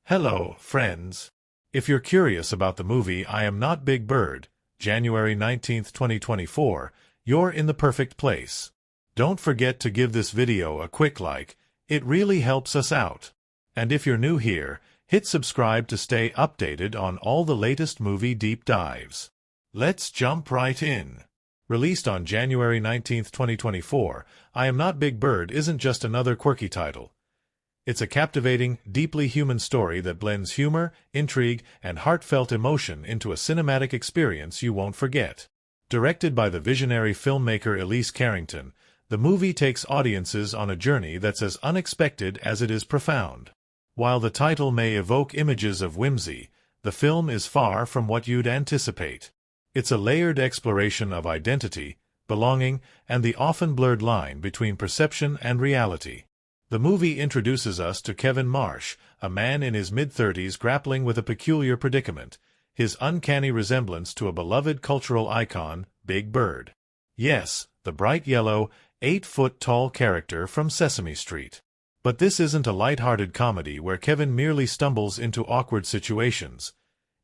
Hello, friends. If you're curious about the movie I Am Not Big Bird, January 19th, 2024, you're in the perfect place. Don't forget to give this video a quick like, it really helps us out. And if you're new here, hit subscribe to stay updated on all the latest movie deep dives. Let's jump right in. Released on January 19th, 2024, I Am Not Big Bird isn't just another quirky title. It's a captivating, deeply human story that blends humor, intrigue, and heartfelt emotion into a cinematic experience you won't forget. Directed by the visionary filmmaker Elise Carrington, the movie takes audiences on a journey that's as unexpected as it is profound. While the title may evoke images of whimsy, the film is far from what you'd anticipate. It's a layered exploration of identity, belonging, and the often blurred line between perception and reality. The movie introduces us to Kevin Marsh, a man in his mid-30s grappling with a peculiar predicament, his uncanny resemblance to a beloved cultural icon, Big Bird. Yes, the bright yellow, 8-foot-tall character from Sesame Street. But this isn't a light-hearted comedy where Kevin merely stumbles into awkward situations.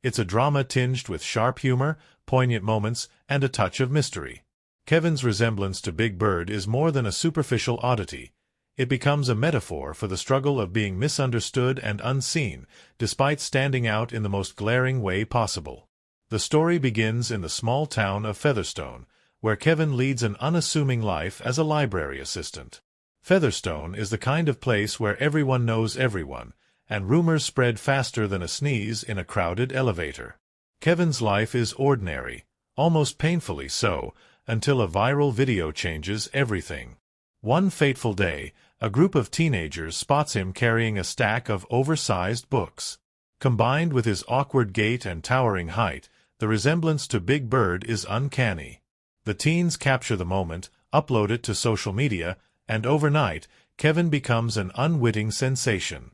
It's a drama tinged with sharp humor, poignant moments, and a touch of mystery. Kevin's resemblance to Big Bird is more than a superficial oddity. It becomes a metaphor for the struggle of being misunderstood and unseen, despite standing out in the most glaring way possible. The story begins in the small town of Featherstone, where Kevin leads an unassuming life as a library assistant. Featherstone is the kind of place where everyone knows everyone, and rumors spread faster than a sneeze in a crowded elevator. Kevin's life is ordinary, almost painfully so, until a viral video changes everything. One fateful day, a group of teenagers spots him carrying a stack of oversized books. Combined with his awkward gait and towering height, the resemblance to Big Bird is uncanny. The teens capture the moment, upload it to social media, and overnight, Kevin becomes an unwitting sensation.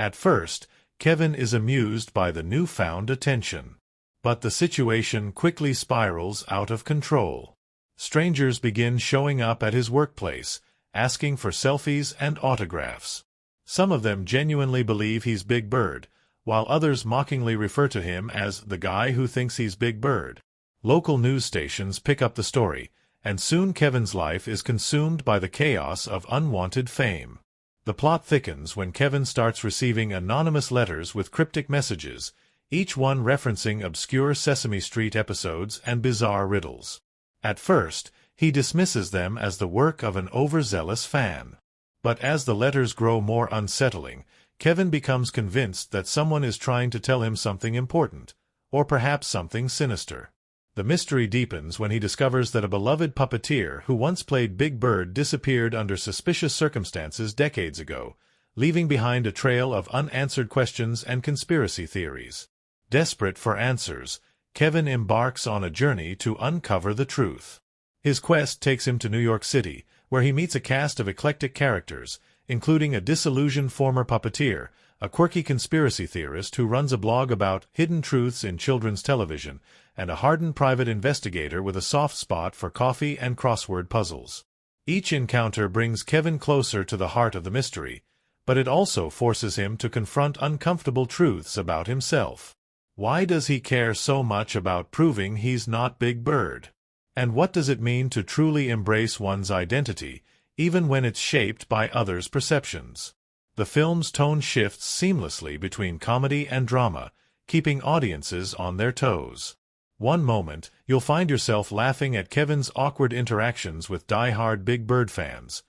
At first, Kevin is amused by the newfound attention. But the situation quickly spirals out of control. Strangers begin showing up at his workplace, asking for selfies and autographs. Some of them genuinely believe he's Big Bird, while others mockingly refer to him as the guy who thinks he's Big Bird. Local news stations pick up the story, and soon Kevin's life is consumed by the chaos of unwanted fame. The plot thickens when Kevin starts receiving anonymous letters with cryptic messages, each one referencing obscure Sesame Street episodes and bizarre riddles. At first, he dismisses them as the work of an overzealous fan. But as the letters grow more unsettling, Kevin becomes convinced that someone is trying to tell him something important, or perhaps something sinister. The mystery deepens when he discovers that a beloved puppeteer who once played Big Bird disappeared under suspicious circumstances decades ago, leaving behind a trail of unanswered questions and conspiracy theories. Desperate for answers, Kevin embarks on a journey to uncover the truth. His quest takes him to New York City, where he meets a cast of eclectic characters, including a disillusioned former puppeteer, a quirky conspiracy theorist who runs a blog about hidden truths in children's television, and a hardened private investigator with a soft spot for coffee and crossword puzzles. Each encounter brings Kevin closer to the heart of the mystery, but it also forces him to confront uncomfortable truths about himself. Why does he care so much about proving he's not Big Bird? And what does it mean to truly embrace one's identity, even when it's shaped by others' perceptions? The film's tone shifts seamlessly between comedy and drama, keeping audiences on their toes. One moment, you'll find yourself laughing at Kevin's awkward interactions with die-hard Big Bird fans.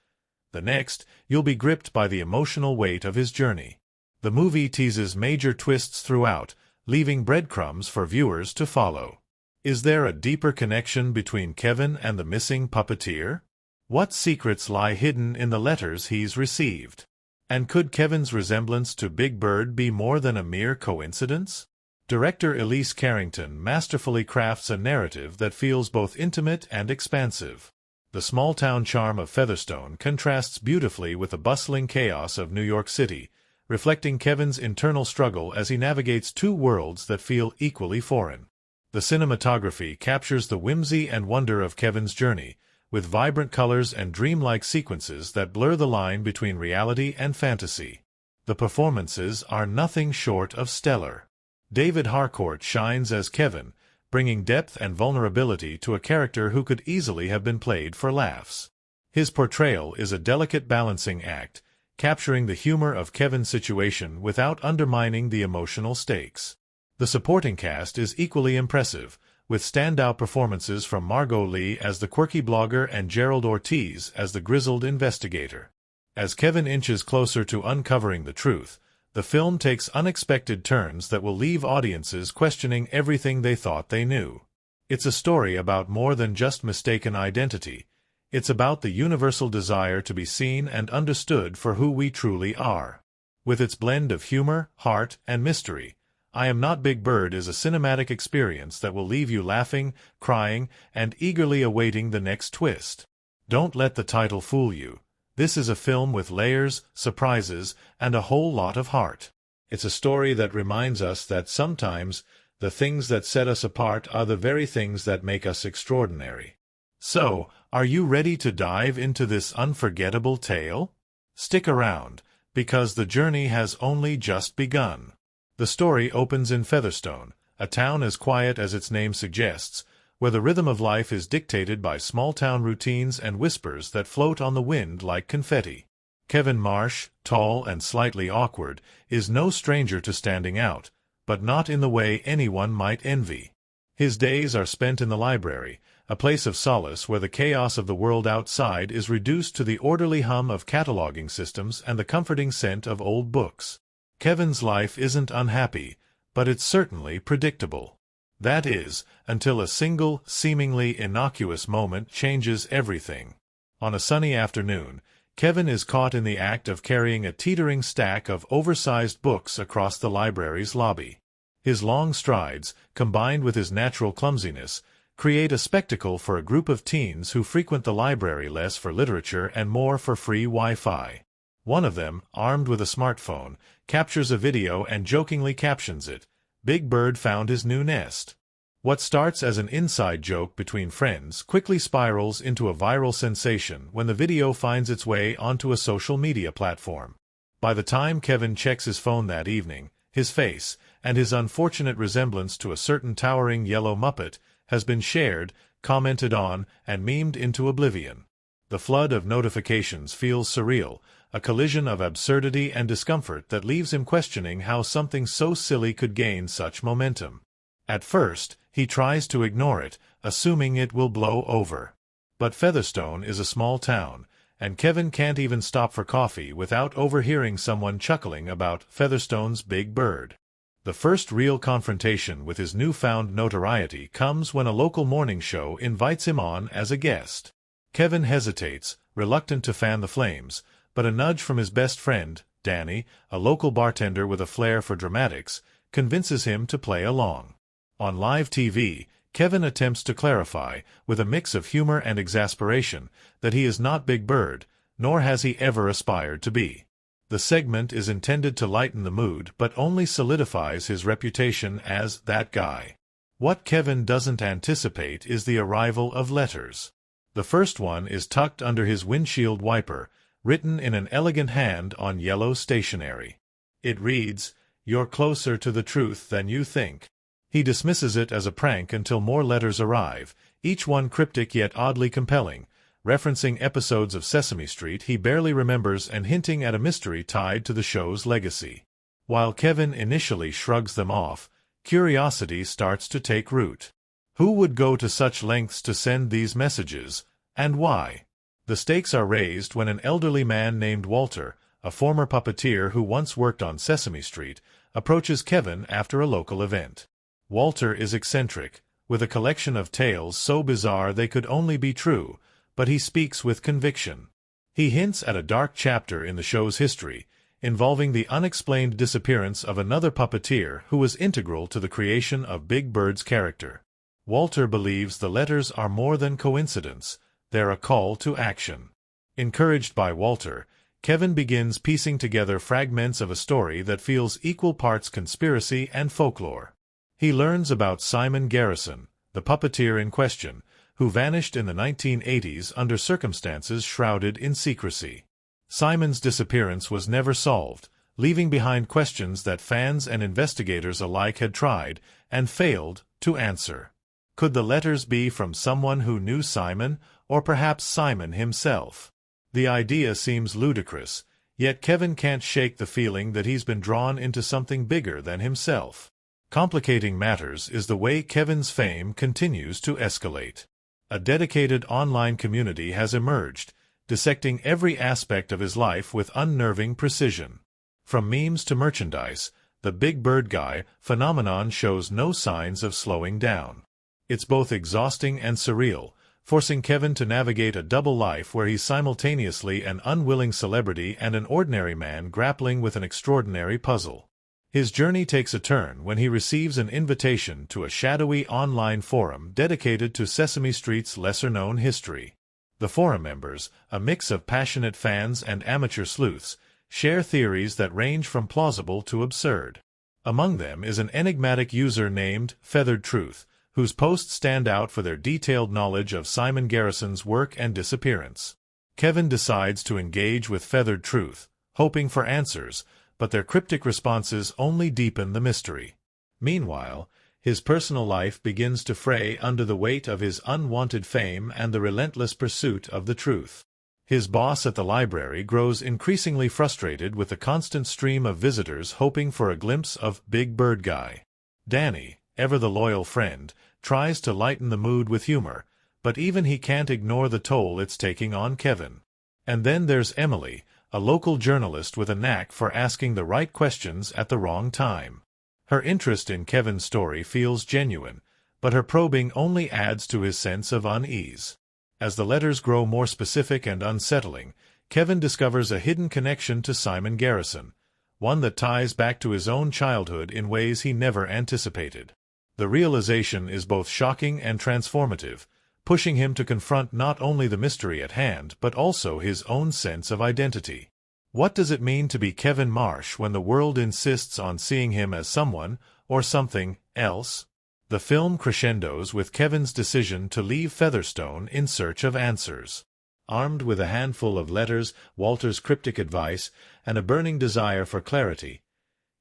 The next, you'll be gripped by the emotional weight of his journey. The movie teases major twists throughout, leaving breadcrumbs for viewers to follow. Is there a deeper connection between Kevin and the missing puppeteer? What secrets lie hidden in the letters he's received? And could Kevin's resemblance to Big Bird be more than a mere coincidence? Director Elise Carrington masterfully crafts a narrative that feels both intimate and expansive. The small-town charm of Featherstone contrasts beautifully with the bustling chaos of New York City, reflecting Kevin's internal struggle as he navigates two worlds that feel equally foreign. The cinematography captures the whimsy and wonder of Kevin's journey, with vibrant colors and dreamlike sequences that blur the line between reality and fantasy. The performances are nothing short of stellar. David Harcourt shines as Kevin, bringing depth and vulnerability to a character who could easily have been played for laughs. His portrayal is a delicate balancing act, capturing the humor of Kevin's situation without undermining the emotional stakes. The supporting cast is equally impressive, with standout performances from Margot Lee as the quirky blogger and Gerald Ortiz as the grizzled investigator. As Kevin inches closer to uncovering the truth, the film takes unexpected turns that will leave audiences questioning everything they thought they knew. It's a story about more than just mistaken identity. It's about the universal desire to be seen and understood for who we truly are. With its blend of humor, heart, and mystery, I Am Not Big Bird is a cinematic experience that will leave you laughing, crying, and eagerly awaiting the next twist. Don't let the title fool you. This is a film with layers, surprises, and a whole lot of heart. It's a story that reminds us that sometimes the things that set us apart are the very things that make us extraordinary. So, are you ready to dive into this unforgettable tale? Stick around, because the journey has only just begun. The story opens in Featherstone, a town as quiet as its name suggests, where the rhythm of life is dictated by small-town routines and whispers that float on the wind like confetti. Kevin Marsh, tall and slightly awkward, is no stranger to standing out, but not in the way anyone might envy. His days are spent in the library, a place of solace where the chaos of the world outside is reduced to the orderly hum of cataloging systems and the comforting scent of old books. Kevin's life isn't unhappy, but it's certainly predictable. That is, until a single, seemingly innocuous moment changes everything. On a sunny afternoon, Kevin is caught in the act of carrying a teetering stack of oversized books across the library's lobby. His long strides, combined with his natural clumsiness, create a spectacle for a group of teens who frequent the library less for literature and more for free Wi-Fi. One of them, armed with a smartphone, captures a video and jokingly captions it, "Big Bird found his new nest." What starts as an inside joke between friends quickly spirals into a viral sensation when the video finds its way onto a social media platform. By the time Kevin checks his phone that evening, his face, and his unfortunate resemblance to a certain towering yellow Muppet, has been shared, commented on, and memed into oblivion. The flood of notifications feels surreal, a collision of absurdity and discomfort that leaves him questioning how something so silly could gain such momentum. At first, he tries to ignore it, assuming it will blow over. But Featherstone is a small town, and Kevin can't even stop for coffee without overhearing someone chuckling about Featherstone's Big Bird. The first real confrontation with his newfound notoriety comes when a local morning show invites him on as a guest. Kevin hesitates, reluctant to fan the flames, but a nudge from his best friend, Danny, a local bartender with a flair for dramatics, convinces him to play along. On live TV, Kevin attempts to clarify, with a mix of humor and exasperation, that he is not Big Bird, nor has he ever aspired to be. The segment is intended to lighten the mood but only solidifies his reputation as that guy. What Kevin doesn't anticipate is the arrival of letters. The first one is tucked under his windshield wiper, written in an elegant hand on yellow stationery. It reads, "You're closer to the truth than you think." He dismisses it as a prank until more letters arrive, each one cryptic yet oddly compelling, referencing episodes of Sesame Street he barely remembers and hinting at a mystery tied to the show's legacy. While Kevin initially shrugs them off, curiosity starts to take root. Who would go to such lengths to send these messages, and why? The stakes are raised when an elderly man named Walter, a former puppeteer who once worked on Sesame Street, approaches Kevin after a local event. Walter is eccentric, with a collection of tales so bizarre they could only be true, but he speaks with conviction. He hints at a dark chapter in the show's history, involving the unexplained disappearance of another puppeteer who was integral to the creation of Big Bird's character. Walter believes the letters are more than coincidence, they're a call to action. Encouraged by Walter, Kevin begins piecing together fragments of a story that feels equal parts conspiracy and folklore. He learns about Simon Garrison, the puppeteer in question, who vanished in the 1980s under circumstances shrouded in secrecy. Simon's disappearance was never solved, leaving behind questions that fans and investigators alike had tried, and failed, to answer. Could the letters be from someone who knew Simon, or perhaps Simon himself? The idea seems ludicrous, yet Kevin can't shake the feeling that he's been drawn into something bigger than himself. Complicating matters is the way Kevin's fame continues to escalate. A dedicated online community has emerged, dissecting every aspect of his life with unnerving precision. From memes to merchandise, the Big Bird Guy phenomenon shows no signs of slowing down. It's both exhausting and surreal, forcing Kevin to navigate a double life where he's simultaneously an unwilling celebrity and an ordinary man grappling with an extraordinary puzzle. His journey takes a turn when he receives an invitation to a shadowy online forum dedicated to Sesame Street's lesser-known history. The forum members, a mix of passionate fans and amateur sleuths, share theories that range from plausible to absurd. Among them is an enigmatic user named Feathered Truth, whose posts stand out for their detailed knowledge of Simon Garrison's work and disappearance. Kevin decides to engage with Feathered Truth, hoping for answers, but their cryptic responses only deepen the mystery. Meanwhile, his personal life begins to fray under the weight of his unwanted fame and the relentless pursuit of the truth. His boss at the library grows increasingly frustrated with the constant stream of visitors hoping for a glimpse of Big Bird Guy. Danny, ever the loyal friend, tries to lighten the mood with humor, but even he can't ignore the toll it's taking on Kevin. And then there's Emily, a local journalist with a knack for asking the right questions at the wrong time. Her interest in Kevin's story feels genuine, but her probing only adds to his sense of unease. As the letters grow more specific and unsettling, Kevin discovers a hidden connection to Simon Garrison, one that ties back to his own childhood in ways he never anticipated. The realization is both shocking and transformative, pushing him to confront not only the mystery at hand but also his own sense of identity. What does it mean to be Kevin Marsh when the world insists on seeing him as someone, or something, else? The film crescendos with Kevin's decision to leave Featherstone in search of answers. Armed with a handful of letters, Walter's cryptic advice, and a burning desire for clarity,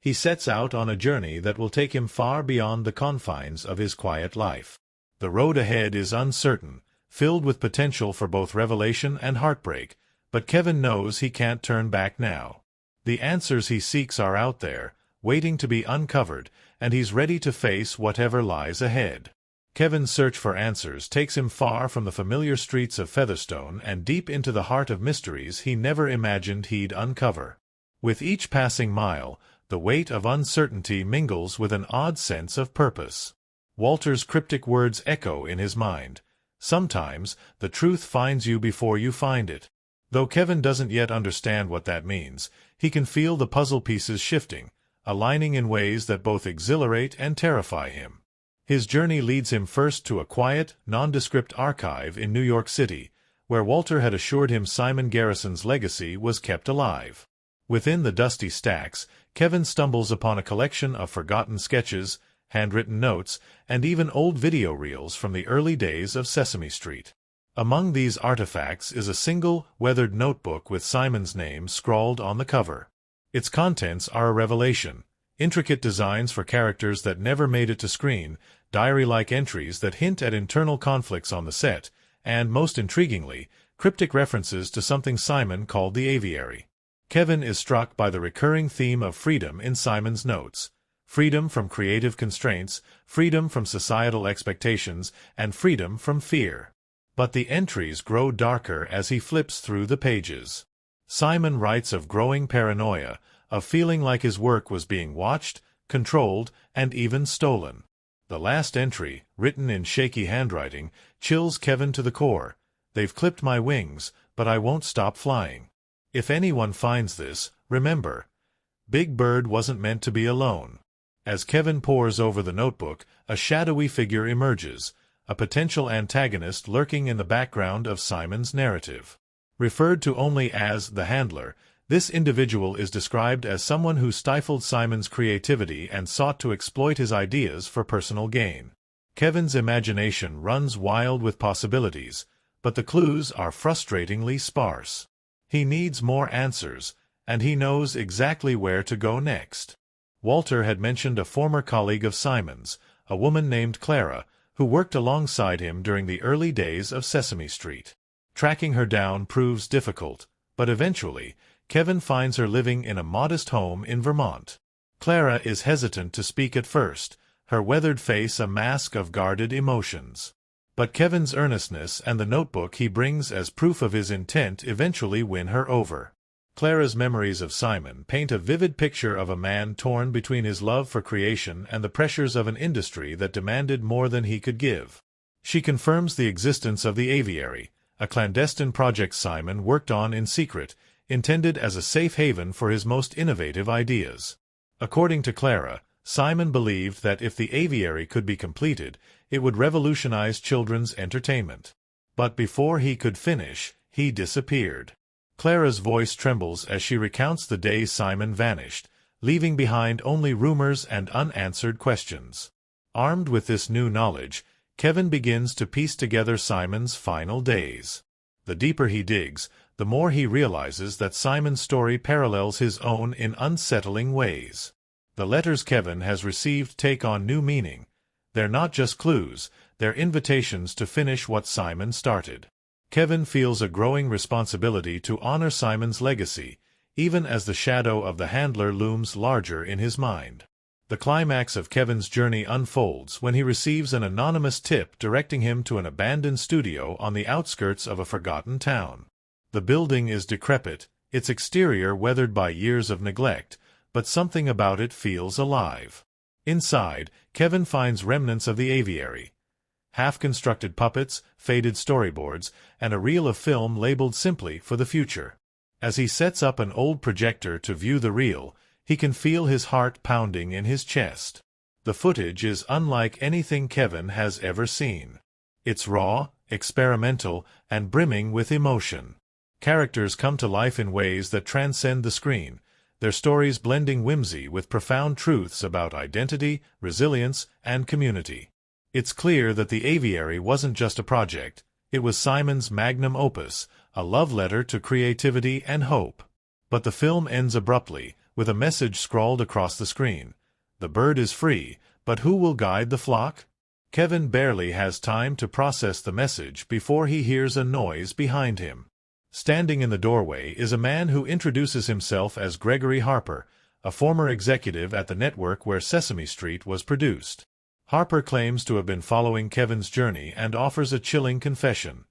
he sets out on a journey that will take him far beyond the confines of his quiet life. The road ahead is uncertain, filled with potential for both revelation and heartbreak, but Kevin knows he can't turn back now. The answers he seeks are out there, waiting to be uncovered, and he's ready to face whatever lies ahead. Kevin's search for answers takes him far from the familiar streets of Featherstone and deep into the heart of mysteries he never imagined he'd uncover. With each passing mile, the weight of uncertainty mingles with an odd sense of purpose. Walter's cryptic words echo in his mind. Sometimes, the truth finds you before you find it. Though Kevin doesn't yet understand what that means, he can feel the puzzle pieces shifting, aligning in ways that both exhilarate and terrify him. His journey leads him first to a quiet, nondescript archive in New York City, where Walter had assured him Simon Garrison's legacy was kept alive. Within the dusty stacks, Kevin stumbles upon a collection of forgotten sketches, handwritten notes, and even old video reels from the early days of Sesame Street. Among these artifacts is a single, weathered notebook with Simon's name scrawled on the cover. Its contents are a revelation: intricate designs for characters that never made it to screen, diary-like entries that hint at internal conflicts on the set, and, most intriguingly, cryptic references to something Simon called the aviary. Kevin is struck by the recurring theme of freedom in Simon's notes. Freedom from creative constraints, freedom from societal expectations, and freedom from fear. But the entries grow darker as he flips through the pages. Simon writes of growing paranoia, of feeling like his work was being watched, controlled, and even stolen. The last entry, written in shaky handwriting, chills Kevin to the core. "They've clipped my wings, but I won't stop flying. If anyone finds this, remember, Big Bird wasn't meant to be alone." As Kevin pores over the notebook, a shadowy figure emerges, a potential antagonist lurking in the background of Simon's narrative. Referred to only as the Handler, this individual is described as someone who stifled Simon's creativity and sought to exploit his ideas for personal gain. Kevin's imagination runs wild with possibilities, but the clues are frustratingly sparse. He needs more answers, and he knows exactly where to go next. Walter had mentioned a former colleague of Simon's, a woman named Clara, who worked alongside him during the early days of Sesame Street. Tracking her down proves difficult, but eventually, Kevin finds her living in a modest home in Vermont. Clara is hesitant to speak at first, her weathered face a mask of guarded emotions. But Kevin's earnestness and the notebook he brings as proof of his intent eventually win her over. Clara's memories of Simon paint a vivid picture of a man torn between his love for creation and the pressures of an industry that demanded more than he could give. She confirms the existence of the aviary, a clandestine project Simon worked on in secret, intended as a safe haven for his most innovative ideas. According to Clara, Simon believed that if the aviary could be completed, it would revolutionize children's entertainment. But before he could finish, he disappeared. Clara's voice trembles as she recounts the day Simon vanished, leaving behind only rumors and unanswered questions. Armed with this new knowledge, Kevin begins to piece together Simon's final days. The deeper he digs, the more he realizes that Simon's story parallels his own in unsettling ways. The letters Kevin has received take on new meaning. They're not just clues, they're invitations to finish what Simon started. Kevin feels a growing responsibility to honor Simon's legacy, even as the shadow of the handler looms larger in his mind. The climax of Kevin's journey unfolds when he receives an anonymous tip directing him to an abandoned studio on the outskirts of a forgotten town. The building is decrepit, its exterior weathered by years of neglect, but something about it feels alive. Inside, Kevin finds remnants of the aviary. Half-constructed puppets, faded storyboards, and a reel of film labeled simply for the future. As he sets up an old projector to view the reel, he can feel his heart pounding in his chest. The footage is unlike anything Kevin has ever seen. It's raw, experimental, and brimming with emotion. Characters come to life in ways that transcend the screen, their stories blending whimsy with profound truths about identity, resilience, and community. It's clear that the aviary wasn't just a project, it was Simon's magnum opus, a love letter to creativity and hope. But the film ends abruptly, with a message scrawled across the screen. The bird is free, but who will guide the flock? Kevin barely has time to process the message before he hears a noise behind him. Standing in the doorway is a man who introduces himself as Gregory Harper, a former executive at the network where Sesame Street was produced. Harper claims to have been following Kevin's journey and offers a chilling confession.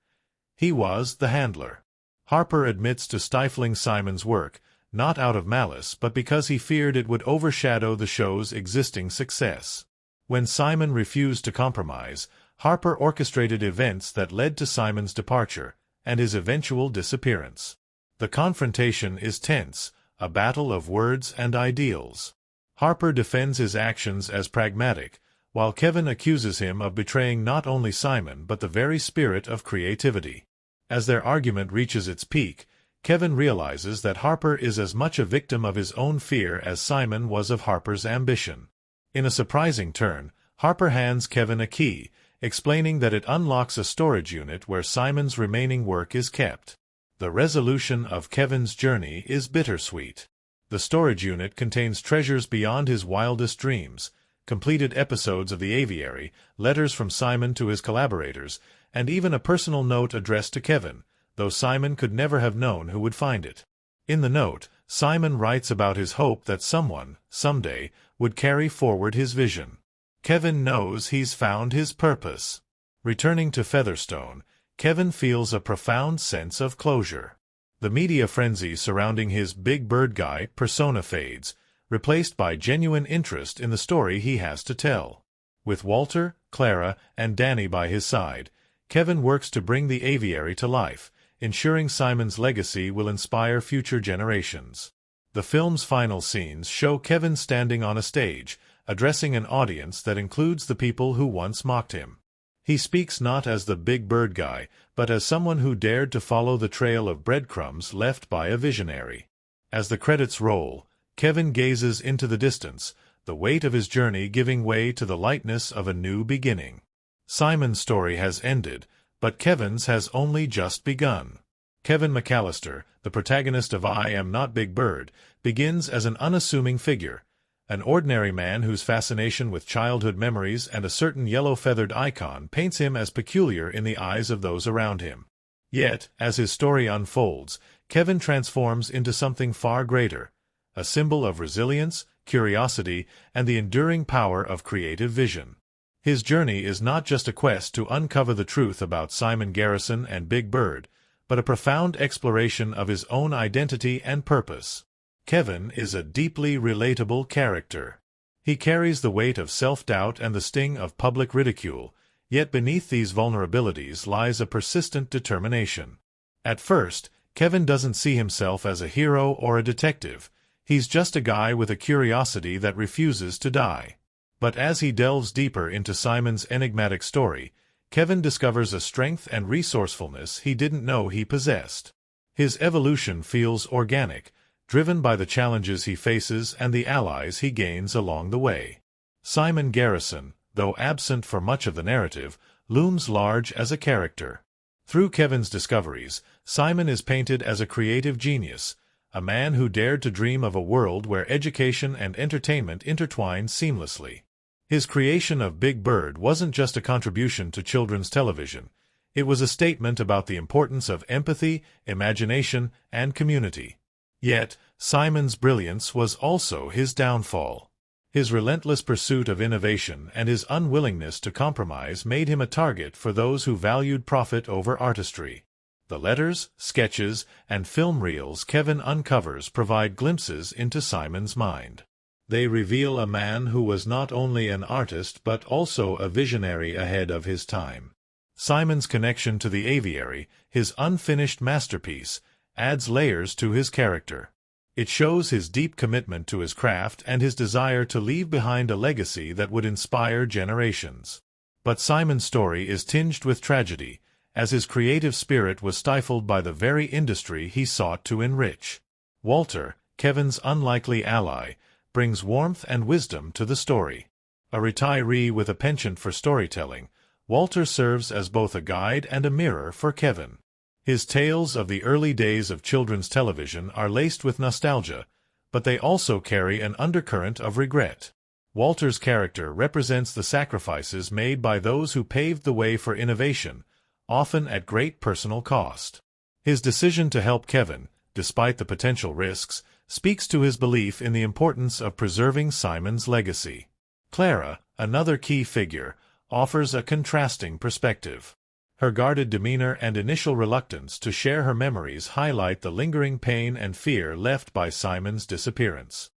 He was the handler. Harper admits to stifling Simon's work, not out of malice but because he feared it would overshadow the show's existing success. When Simon refused to compromise, Harper orchestrated events that led to Simon's departure and his eventual disappearance. The confrontation is tense, a battle of words and ideals. Harper defends his actions as pragmatic, while Kevin accuses him of betraying not only Simon but the very spirit of creativity. As their argument reaches its peak, Kevin realizes that Harper is as much a victim of his own fear as Simon was of Harper's ambition. In a surprising turn, Harper hands Kevin a key, explaining that it unlocks a storage unit where Simon's remaining work is kept. The resolution of Kevin's journey is bittersweet. The storage unit contains treasures beyond his wildest dreams, completed episodes of the aviary, letters from Simon to his collaborators, and even a personal note addressed to Kevin, though Simon could never have known who would find it. In the note, Simon writes about his hope that someone, someday, would carry forward his vision. Kevin knows he's found his purpose. Returning to Featherstone, Kevin feels a profound sense of closure. The media frenzy surrounding his Big Bird Guy persona fades, replaced by genuine interest in the story he has to tell. With Walter, Clara, and Danny by his side, Kevin works to bring the aviary to life, ensuring Simon's legacy will inspire future generations. The film's final scenes show Kevin standing on a stage, addressing an audience that includes the people who once mocked him. He speaks not as the Big Bird Guy, but as someone who dared to follow the trail of breadcrumbs left by a visionary. As the credits roll, Kevin gazes into the distance, the weight of his journey giving way to the lightness of a new beginning. Simon's story has ended, but Kevin's has only just begun. Kevin McAllister, the protagonist of I Am Not Big Bird, begins as an unassuming figure, an ordinary man whose fascination with childhood memories and a certain yellow-feathered icon paints him as peculiar in the eyes of those around him. Yet, as his story unfolds, Kevin transforms into something far greater, a symbol of resilience, curiosity, and the enduring power of creative vision. His journey is not just a quest to uncover the truth about Simon Garrison and Big Bird, but a profound exploration of his own identity and purpose. Kevin is a deeply relatable character. He carries the weight of self-doubt and the sting of public ridicule, yet beneath these vulnerabilities lies a persistent determination. At first, Kevin doesn't see himself as a hero or a detective. He's just a guy with a curiosity that refuses to die. But as he delves deeper into Simon's enigmatic story, Kevin discovers a strength and resourcefulness he didn't know he possessed. His evolution feels organic, driven by the challenges he faces and the allies he gains along the way. Simon Garrison, though absent for much of the narrative, looms large as a character. Through Kevin's discoveries, Simon is painted as a creative genius, a man who dared to dream of a world where education and entertainment intertwine seamlessly. His creation of Big Bird wasn't just a contribution to children's television. It was a statement about the importance of empathy, imagination, and community. Yet, Simon's brilliance was also his downfall. His relentless pursuit of innovation and his unwillingness to compromise made him a target for those who valued profit over artistry. The letters, sketches, and film reels Kevin uncovers provide glimpses into Simon's mind. They reveal a man who was not only an artist but also a visionary ahead of his time. Simon's connection to the aviary, his unfinished masterpiece, adds layers to his character. It shows his deep commitment to his craft and his desire to leave behind a legacy that would inspire generations. But Simon's story is tinged with tragedy, as his creative spirit was stifled by the very industry he sought to enrich. Walter, Kevin's unlikely ally, brings warmth and wisdom to the story. A retiree with a penchant for storytelling, Walter serves as both a guide and a mirror for Kevin. His tales of the early days of children's television are laced with nostalgia, but they also carry an undercurrent of regret. Walter's character represents the sacrifices made by those who paved the way for innovation, often at great personal cost. His decision to help Kevin, despite the potential risks, speaks to his belief in the importance of preserving Simon's legacy. Clara, another key figure, offers a contrasting perspective. Her guarded demeanor and initial reluctance to share her memories highlight the lingering pain and fear left by Simon's disappearance.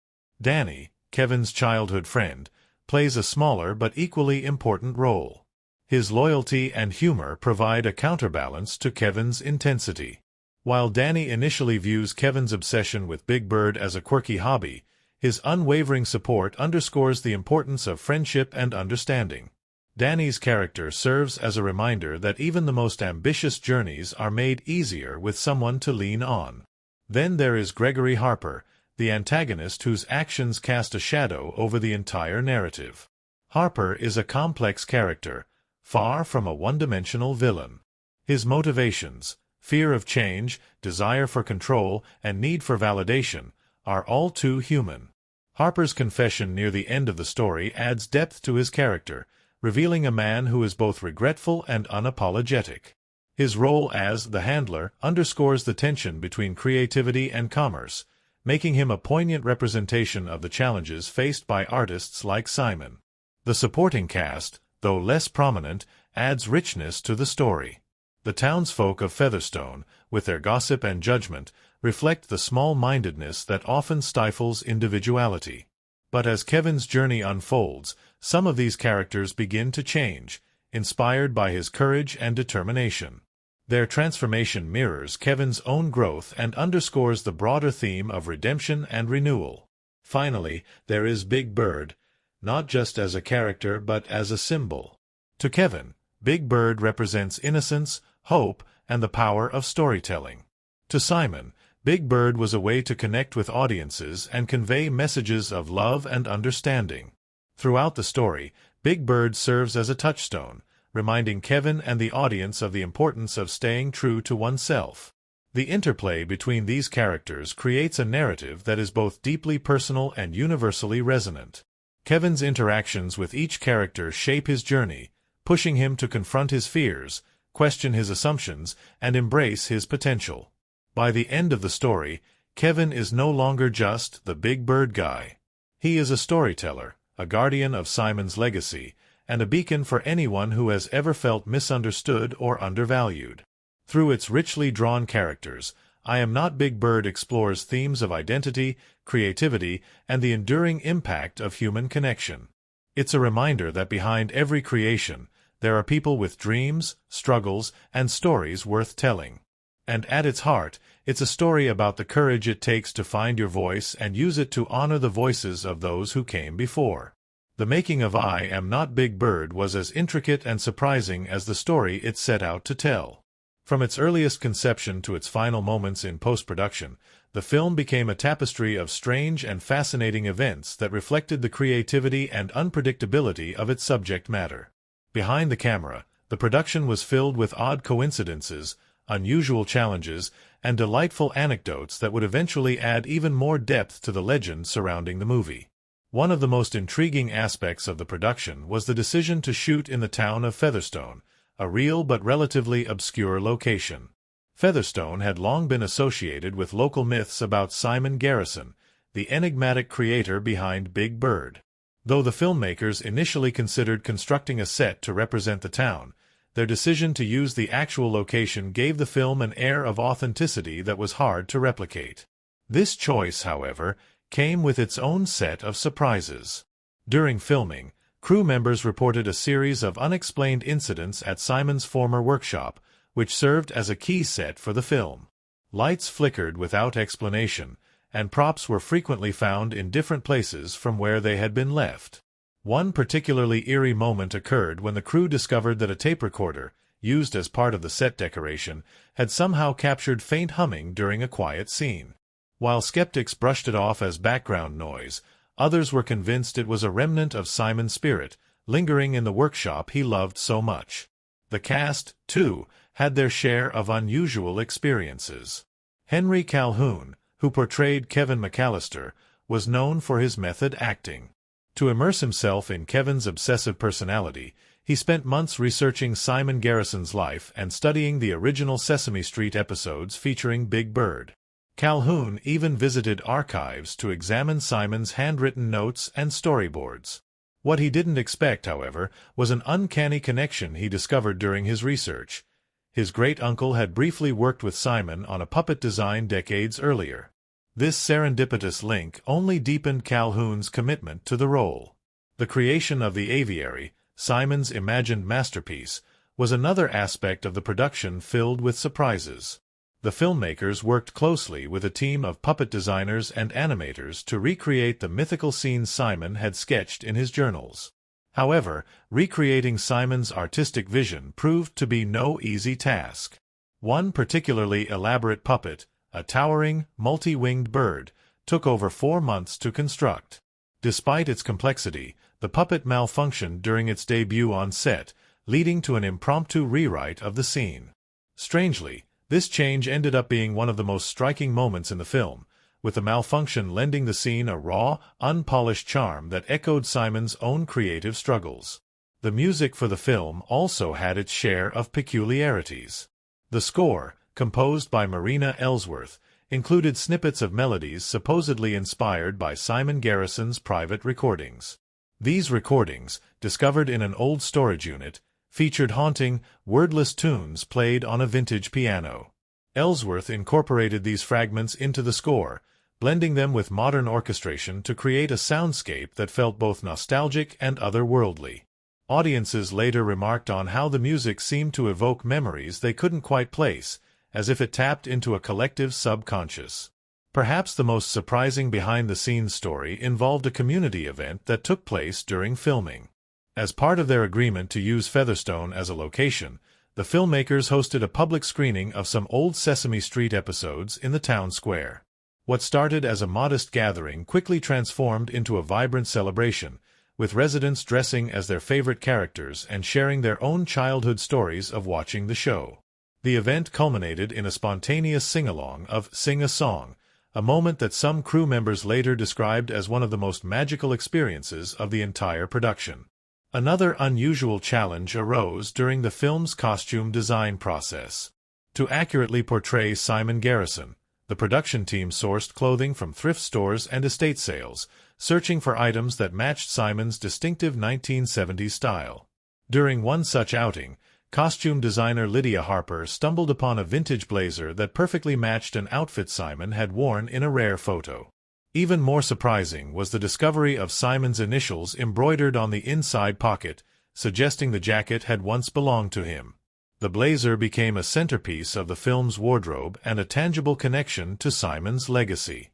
Danny, Kevin's childhood friend, plays a smaller but equally important role. His loyalty and humor provide a counterbalance to Kevin's intensity. While Danny initially views Kevin's obsession with Big Bird as a quirky hobby, his unwavering support underscores the importance of friendship and understanding. Danny's character serves as a reminder that even the most ambitious journeys are made easier with someone to lean on. Then there is Gregory Harper, the antagonist whose actions cast a shadow over the entire narrative. Harper is a complex character, far from a one-dimensional villain. His motivations, fear of change, desire for control, and need for validation, are all too human. Harper's confession near the end of the story adds depth to his character, revealing a man who is both regretful and unapologetic. His role as the handler underscores the tension between creativity and commerce, making him a poignant representation of the challenges faced by artists like Simon. The supporting cast, though less prominent, adds richness to the story. The townsfolk of Featherstone, with their gossip and judgment, reflect the small-mindedness that often stifles individuality. But as Kevin's journey unfolds, some of these characters begin to change, inspired by his courage and determination. Their transformation mirrors Kevin's own growth and underscores the broader theme of redemption and renewal. Finally, there is Big Bird, not just as a character but as a symbol. To Kevin, Big Bird represents innocence, hope, and the power of storytelling. To Simon, Big Bird was a way to connect with audiences and convey messages of love and understanding. Throughout the story, Big Bird serves as a touchstone, reminding Kevin and the audience of the importance of staying true to oneself. The interplay between these characters creates a narrative that is both deeply personal and universally resonant. Kevin's interactions with each character shape his journey, pushing him to confront his fears, question his assumptions, and embrace his potential. By the end of the story, Kevin is no longer just the big bird guy. He is a storyteller, a guardian of Simon's legacy, and a beacon for anyone who has ever felt misunderstood or undervalued. Through its richly drawn characters, I Am Not Big Bird explores themes of identity, creativity, and the enduring impact of human connection. It's a reminder that behind every creation, there are people with dreams, struggles, and stories worth telling. And at its heart, it's a story about the courage it takes to find your voice and use it to honor the voices of those who came before. The making of I Am Not Big Bird was as intricate and surprising as the story it set out to tell. From its earliest conception to its final moments in post-production, the film became a tapestry of strange and fascinating events that reflected the creativity and unpredictability of its subject matter. Behind the camera, the production was filled with odd coincidences, unusual challenges, and delightful anecdotes that would eventually add even more depth to the legend surrounding the movie. One of the most intriguing aspects of the production was the decision to shoot in the town of Featherstone, a real but relatively obscure location. Featherstone had long been associated with local myths about Simon Garrison, the enigmatic creator behind Big Bird. Though the filmmakers initially considered constructing a set to represent the town, their decision to use the actual location gave the film an air of authenticity that was hard to replicate. This choice, however, came with its own set of surprises. During filming, crew members reported a series of unexplained incidents at Simon's former workshop, which served as a key set for the film. Lights flickered without explanation, and props were frequently found in different places from where they had been left. One particularly eerie moment occurred when the crew discovered that a tape recorder, used as part of the set decoration, had somehow captured faint humming during a quiet scene. While skeptics brushed it off as background noise, others were convinced it was a remnant of Simon's spirit, lingering in the workshop he loved so much. The cast, too, had their share of unusual experiences. Henry Calhoun, who portrayed Kevin McAllister, was known for his method acting. To immerse himself in Kevin's obsessive personality, he spent months researching Simon Garrison's life and studying the original Sesame Street episodes featuring Big Bird. Calhoun even visited archives to examine Simon's handwritten notes and storyboards. What he didn't expect, however, was an uncanny connection he discovered during his research. His great-uncle had briefly worked with Simon on a puppet design decades earlier. This serendipitous link only deepened Calhoun's commitment to the role. The creation of the aviary, Simon's imagined masterpiece, was another aspect of the production filled with surprises. The filmmakers worked closely with a team of puppet designers and animators to recreate the mythical scenes Simon had sketched in his journals. However, recreating Simon's artistic vision proved to be no easy task. One particularly elaborate puppet, a towering, multi-winged bird, took over 4 months to construct. Despite its complexity, the puppet malfunctioned during its debut on set, leading to an impromptu rewrite of the scene. Strangely, this change ended up being one of the most striking moments in the film, with the malfunction lending the scene a raw, unpolished charm that echoed Simon's own creative struggles. The music for the film also had its share of peculiarities. The score, composed by Marina Ellsworth, included snippets of melodies supposedly inspired by Simon Garrison's private recordings. These recordings, discovered in an old storage unit, featured haunting, wordless tunes played on a vintage piano. Ellsworth incorporated these fragments into the score, blending them with modern orchestration to create a soundscape that felt both nostalgic and otherworldly. Audiences later remarked on how the music seemed to evoke memories they couldn't quite place, as if it tapped into a collective subconscious. Perhaps the most surprising behind-the-scenes story involved a community event that took place during filming. As part of their agreement to use Featherstone as a location, the filmmakers hosted a public screening of some old Sesame Street episodes in the town square. What started as a modest gathering quickly transformed into a vibrant celebration, with residents dressing as their favorite characters and sharing their own childhood stories of watching the show. The event culminated in a spontaneous sing-along of Sing a Song, a moment that some crew members later described as one of the most magical experiences of the entire production. Another unusual challenge arose during the film's costume design process. To accurately portray Simon Garrison, the production team sourced clothing from thrift stores and estate sales, searching for items that matched Simon's distinctive 1970s style. During one such outing, costume designer Lydia Harper stumbled upon a vintage blazer that perfectly matched an outfit Simon had worn in a rare photo. Even more surprising was the discovery of Simon's initials embroidered on the inside pocket, suggesting the jacket had once belonged to him. The blazer became a centerpiece of the film's wardrobe and a tangible connection to Simon's legacy.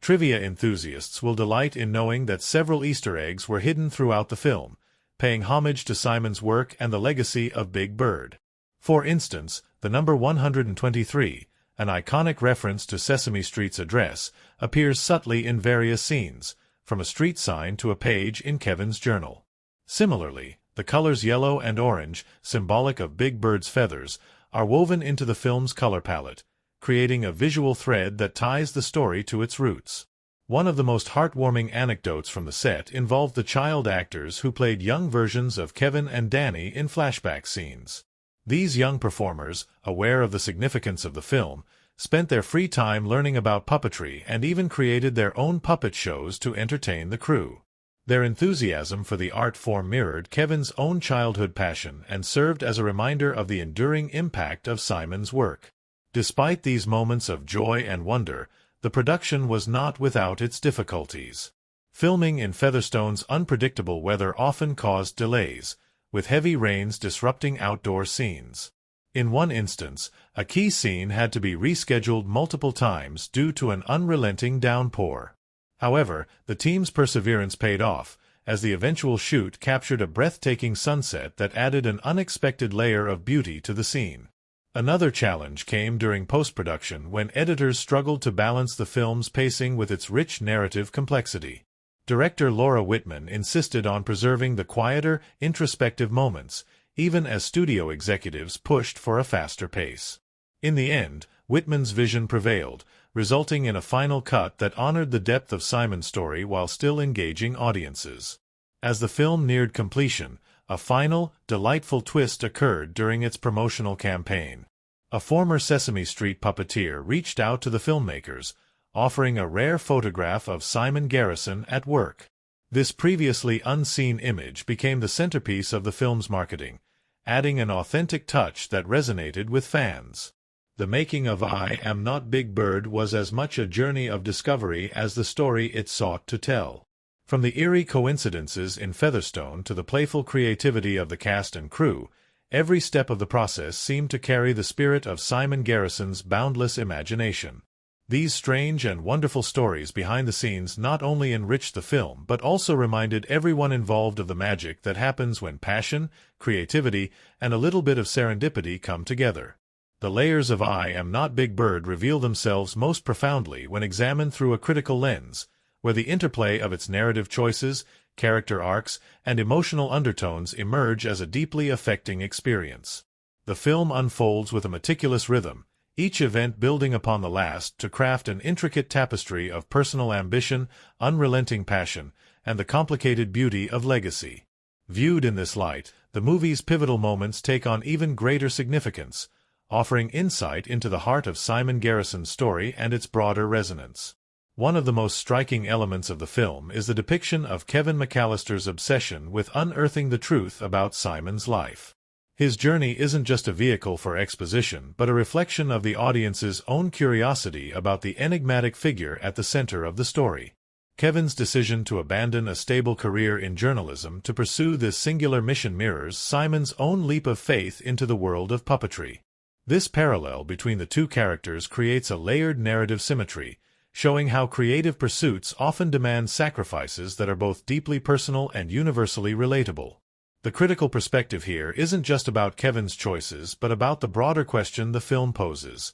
Trivia enthusiasts will delight in knowing that several Easter eggs were hidden throughout the film, paying homage to Simon's work and the legacy of Big Bird. For instance, the number 123, an iconic reference to Sesame Street's address, appears subtly in various scenes, from a street sign to a page in Kevin's journal. Similarly, the colors yellow and orange, symbolic of Big Bird's feathers, are woven into the film's color palette, creating a visual thread that ties the story to its roots. One of the most heartwarming anecdotes from the set involved the child actors who played young versions of Kevin and Danny in flashback scenes. These young performers, aware of the significance of the film, spent their free time learning about puppetry and even created their own puppet shows to entertain the crew. Their enthusiasm for the art form mirrored Kevin's own childhood passion and served as a reminder of the enduring impact of Simon's work. Despite these moments of joy and wonder, the production was not without its difficulties. Filming in Featherstone's unpredictable weather often caused delays, with heavy rains disrupting outdoor scenes. In one instance, a key scene had to be rescheduled multiple times due to an unrelenting downpour. However, the team's perseverance paid off, as the eventual shoot captured a breathtaking sunset that added an unexpected layer of beauty to the scene. Another challenge came during post-production when editors struggled to balance the film's pacing with its rich narrative complexity. Director Laura Whitman insisted on preserving the quieter, introspective moments, even as studio executives pushed for a faster pace. In the end, Whitman's vision prevailed, resulting in a final cut that honored the depth of Simon's story while still engaging audiences. As the film neared completion, a final, delightful twist occurred during its promotional campaign. A former Sesame Street puppeteer reached out to the filmmakers, offering a rare photograph of Simon Garrison at work. This previously unseen image became the centerpiece of the film's marketing, adding an authentic touch that resonated with fans. The making of I Am Not Big Bird was as much a journey of discovery as the story it sought to tell. From the eerie coincidences in Featherstone to the playful creativity of the cast and crew, every step of the process seemed to carry the spirit of Simon Garrison's boundless imagination. These strange and wonderful stories behind the scenes not only enriched the film but also reminded everyone involved of the magic that happens when passion, creativity, and a little bit of serendipity come together. The layers of I Am Not Big Bird reveal themselves most profoundly when examined through a critical lens, where the interplay of its narrative choices, character arcs, and emotional undertones emerge as a deeply affecting experience. The film unfolds with a meticulous rhythm, each event building upon the last to craft an intricate tapestry of personal ambition, unrelenting passion, and the complicated beauty of legacy. Viewed in this light, the movie's pivotal moments take on even greater significance, offering insight into the heart of Simon Garrison's story and its broader resonance. One of the most striking elements of the film is the depiction of Kevin McAllister's obsession with unearthing the truth about Simon's life. His journey isn't just a vehicle for exposition but a reflection of the audience's own curiosity about the enigmatic figure at the center of the story. Kevin's decision to abandon a stable career in journalism to pursue this singular mission mirrors Simon's own leap of faith into the world of puppetry. This parallel between the two characters creates a layered narrative symmetry, showing how creative pursuits often demand sacrifices that are both deeply personal and universally relatable. The critical perspective here isn't just about Kevin's choices but about the broader question the film poses.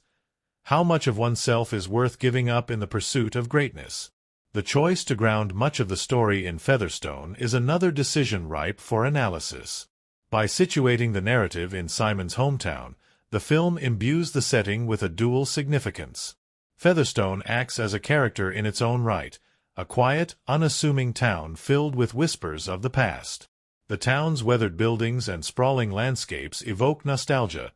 How much of oneself is worth giving up in the pursuit of greatness? The choice to ground much of the story in Featherstone is another decision ripe for analysis. By situating the narrative in Simon's hometown, the film imbues the setting with a dual significance. Featherstone acts as a character in its own right, a quiet, unassuming town filled with whispers of the past. The town's weathered buildings and sprawling landscapes evoke nostalgia,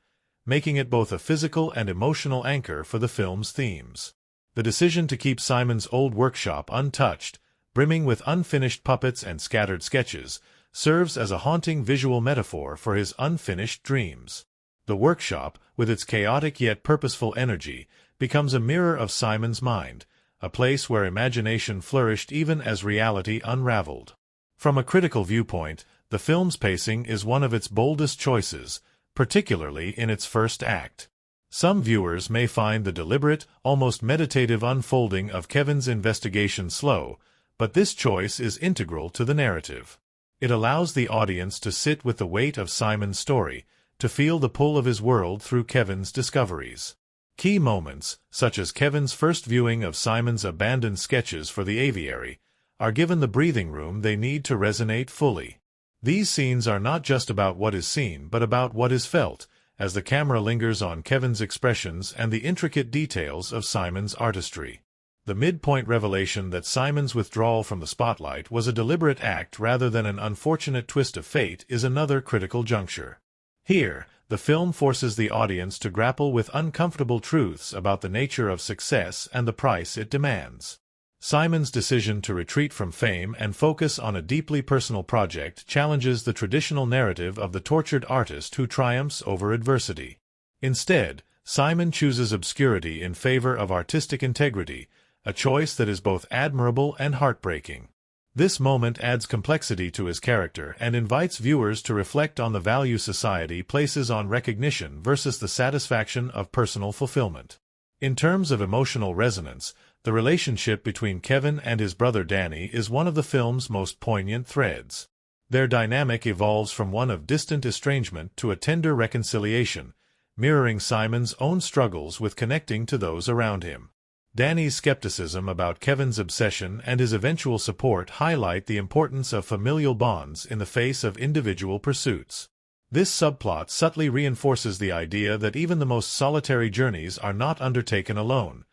making it both a physical and emotional anchor for the film's themes. The decision to keep Simon's old workshop untouched, brimming with unfinished puppets and scattered sketches, serves as a haunting visual metaphor for his unfinished dreams. The workshop, with its chaotic yet purposeful energy, becomes a mirror of Simon's mind, a place where imagination flourished even as reality unraveled. From a critical viewpoint, the film's pacing is one of its boldest choices, particularly in its first act. Some viewers may find the deliberate, almost meditative unfolding of Kevin's investigation slow, but this choice is integral to the narrative. It allows the audience to sit with the weight of Simon's story, to feel the pull of his world through Kevin's discoveries. Key moments, such as Kevin's first viewing of Simon's abandoned sketches for the aviary, are given the breathing room they need to resonate fully. These scenes are not just about what is seen but about what is felt, as the camera lingers on Kevin's expressions and the intricate details of Simon's artistry. The midpoint revelation that Simon's withdrawal from the spotlight was a deliberate act rather than an unfortunate twist of fate is another critical juncture. Here, the film forces the audience to grapple with uncomfortable truths about the nature of success and the price it demands. Simon's decision to retreat from fame and focus on a deeply personal project challenges the traditional narrative of the tortured artist who triumphs over adversity. Instead, Simon chooses obscurity in favor of artistic integrity, a choice that is both admirable and heartbreaking. This moment adds complexity to his character and invites viewers to reflect on the value society places on recognition versus the satisfaction of personal fulfillment. In terms of emotional resonance, the relationship between Kevin and his brother Danny is one of the film's most poignant threads. Their dynamic evolves from one of distant estrangement to a tender reconciliation, mirroring Simon's own struggles with connecting to those around him. Danny's skepticism about Kevin's obsession and his eventual support highlight the importance of familial bonds in the face of individual pursuits. This subplot subtly reinforces the idea that even the most solitary journeys are not undertaken alone.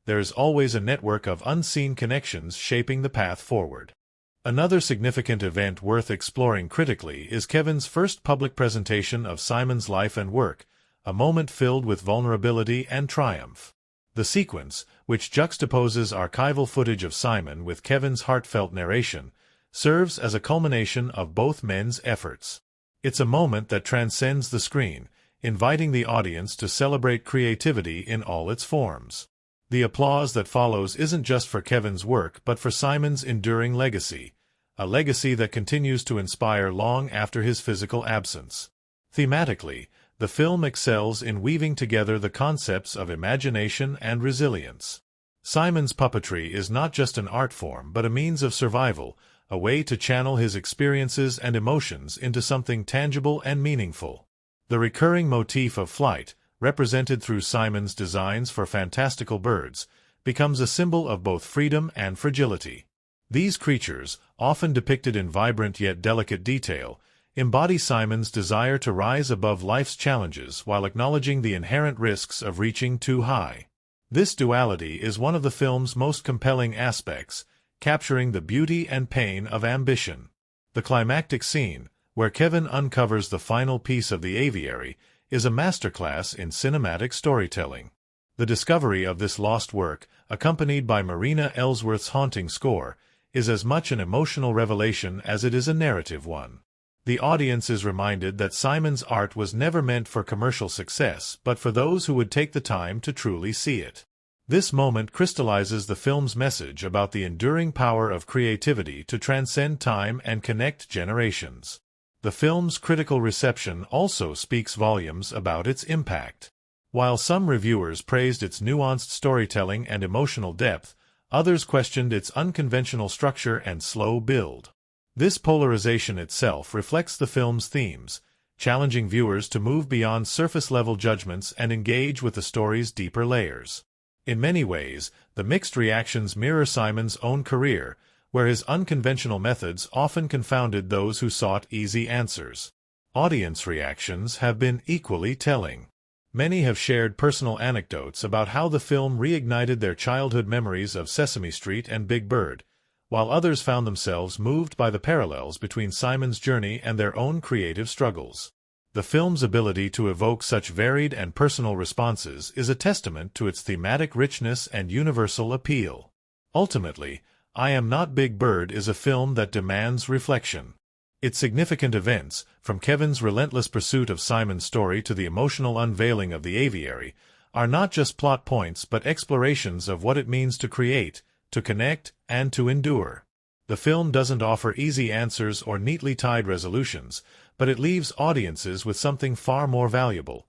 There is always a network of unseen connections shaping the path forward. Another significant event worth exploring critically is Kevin's first public presentation of Simon's life and work, a moment filled with vulnerability and triumph. The sequence, which juxtaposes archival footage of Simon with Kevin's heartfelt narration, serves as a culmination of both men's efforts. It's a moment that transcends the screen, inviting the audience to celebrate creativity in all its forms. The applause that follows isn't just for Kevin's work but for Simon's enduring legacy, a legacy that continues to inspire long after his physical absence. Thematically, the film excels in weaving together the concepts of imagination and resilience. Simon's puppetry is not just an art form but a means of survival, a way to channel his experiences and emotions into something tangible and meaningful. The recurring motif of flight, represented through Simon's designs for fantastical birds, becomes a symbol of both freedom and fragility. These creatures, often depicted in vibrant yet delicate detail, embody Simon's desire to rise above life's challenges while acknowledging the inherent risks of reaching too high. This duality is one of the film's most compelling aspects, capturing the beauty and pain of ambition. The climactic scene, where Kevin uncovers the final piece of the aviary, is a masterclass in cinematic storytelling. The discovery of this lost work, accompanied by Marina Ellsworth's haunting score, is as much an emotional revelation as it is a narrative one. The audience is reminded that Simon's art was never meant for commercial success but for those who would take the time to truly see it. This moment crystallizes the film's message about the enduring power of creativity to transcend time and connect generations. The film's critical reception also speaks volumes about its impact. While some reviewers praised its nuanced storytelling and emotional depth, others questioned its unconventional structure and slow build. This polarization itself reflects the film's themes, challenging viewers to move beyond surface-level judgments and engage with the story's deeper layers. In many ways, the mixed reactions mirror Simon's own career, where his unconventional methods often confounded those who sought easy answers. Audience reactions have been equally telling. Many have shared personal anecdotes about how the film reignited their childhood memories of Sesame Street and Big Bird, while others found themselves moved by the parallels between Simon's journey and their own creative struggles. The film's ability to evoke such varied and personal responses is a testament to its thematic richness and universal appeal. Ultimately, I Am Not Big Bird is a film that demands reflection. Its significant events, from Kevin's relentless pursuit of Simon's story to the emotional unveiling of the aviary, are not just plot points but explorations of what it means to create, to connect, and to endure. The film doesn't offer easy answers or neatly tied resolutions, but it leaves audiences with something far more valuable: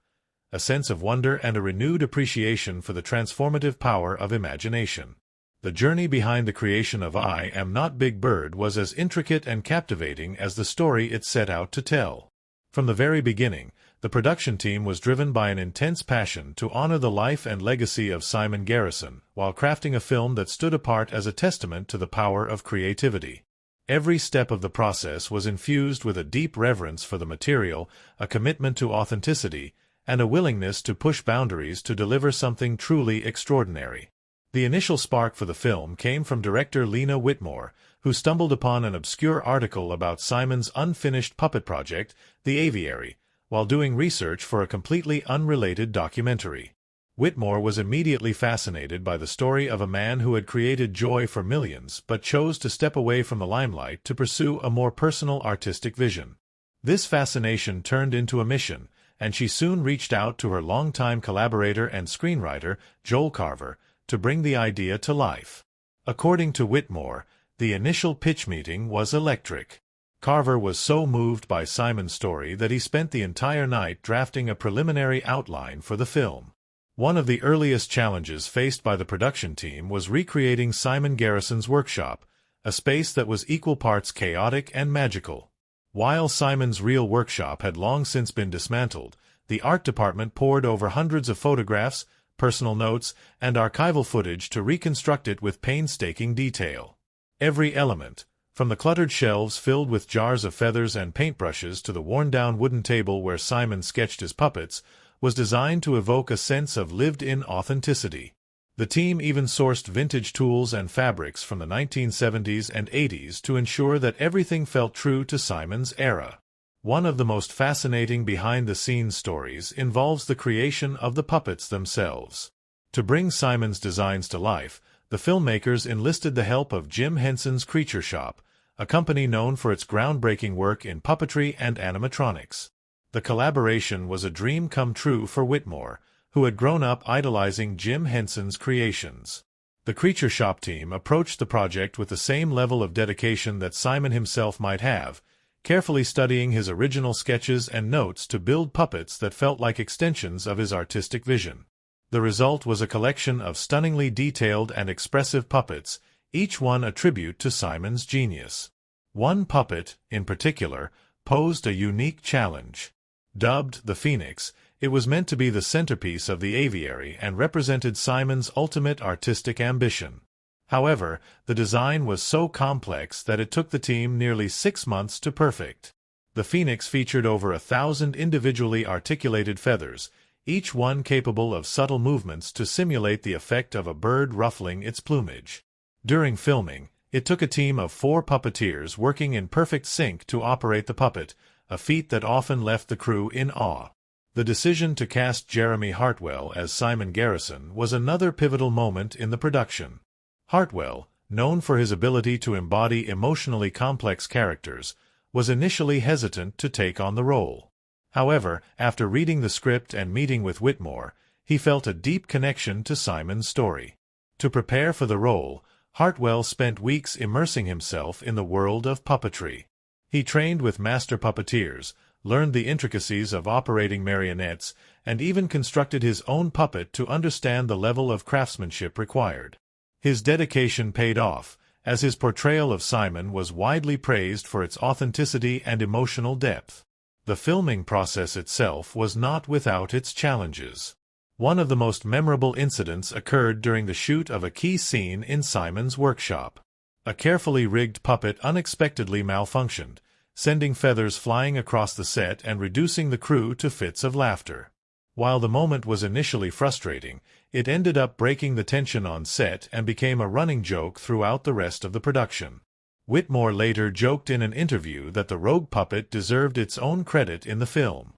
a sense of wonder and a renewed appreciation for the transformative power of imagination. The journey behind the creation of I Am Not Big Bird was as intricate and captivating as the story it set out to tell. From the very beginning, the production team was driven by an intense passion to honor the life and legacy of Simon Garrison, while crafting a film that stood apart as a testament to the power of creativity. Every step of the process was infused with a deep reverence for the material, a commitment to authenticity, and a willingness to push boundaries to deliver something truly extraordinary. The initial spark for the film came from director Lena Whitmore, who stumbled upon an obscure article about Simon's unfinished puppet project, The Aviary, while doing research for a completely unrelated documentary. Whitmore was immediately fascinated by the story of a man who had created joy for millions but chose to step away from the limelight to pursue a more personal artistic vision. This fascination turned into a mission, and she soon reached out to her longtime collaborator and screenwriter, Joel Carver, to bring the idea to life. According to Whitmore, the initial pitch meeting was electric. Carver was so moved by Simon's story that he spent the entire night drafting a preliminary outline for the film. One of the earliest challenges faced by the production team was recreating Simon Garrison's workshop, a space that was equal parts chaotic and magical. While Simon's real workshop had long since been dismantled, the art department pored over hundreds of photographs, personal notes, and archival footage to reconstruct it with painstaking detail. Every element, from the cluttered shelves filled with jars of feathers and paintbrushes to the worn-down wooden table where Simon sketched his puppets, was designed to evoke a sense of lived-in authenticity. The team even sourced vintage tools and fabrics from the 1970s and 80s to ensure that everything felt true to Simon's era. One of the most fascinating behind-the-scenes stories involves the creation of the puppets themselves. To bring Simon's designs to life, the filmmakers enlisted the help of Jim Henson's Creature Shop, a company known for its groundbreaking work in puppetry and animatronics. The collaboration was a dream come true for Whitmore, who had grown up idolizing Jim Henson's creations. The Creature Shop team approached the project with the same level of dedication that Simon himself might have, carefully studying his original sketches and notes to build puppets that felt like extensions of his artistic vision. The result was a collection of stunningly detailed and expressive puppets, each one a tribute to Simon's genius. One puppet, in particular, posed a unique challenge. Dubbed the Phoenix, it was meant to be the centerpiece of the aviary and represented Simon's ultimate artistic ambition. However, the design was so complex that it took the team nearly 6 months to perfect. The Phoenix featured over 1,000 individually articulated feathers, each one capable of subtle movements to simulate the effect of a bird ruffling its plumage. During filming, it took a team of 4 puppeteers working in perfect sync to operate the puppet, a feat that often left the crew in awe. The decision to cast Jeremy Hartwell as Simon Garrison was another pivotal moment in the production. Hartwell, known for his ability to embody emotionally complex characters, was initially hesitant to take on the role. However, after reading the script and meeting with Whitmore, he felt a deep connection to Simon's story. To prepare for the role, Hartwell spent weeks immersing himself in the world of puppetry. He trained with master puppeteers, learned the intricacies of operating marionettes, and even constructed his own puppet to understand the level of craftsmanship required. His dedication paid off, as his portrayal of Simon was widely praised for its authenticity and emotional depth. The filming process itself was not without its challenges. One of the most memorable incidents occurred during the shoot of a key scene in Simon's workshop. A carefully rigged puppet unexpectedly malfunctioned, sending feathers flying across the set and reducing the crew to fits of laughter. While the moment was initially frustrating, it ended up breaking the tension on set and became a running joke throughout the rest of the production. Whitmore later joked in an interview that the rogue puppet deserved its own credit in the film.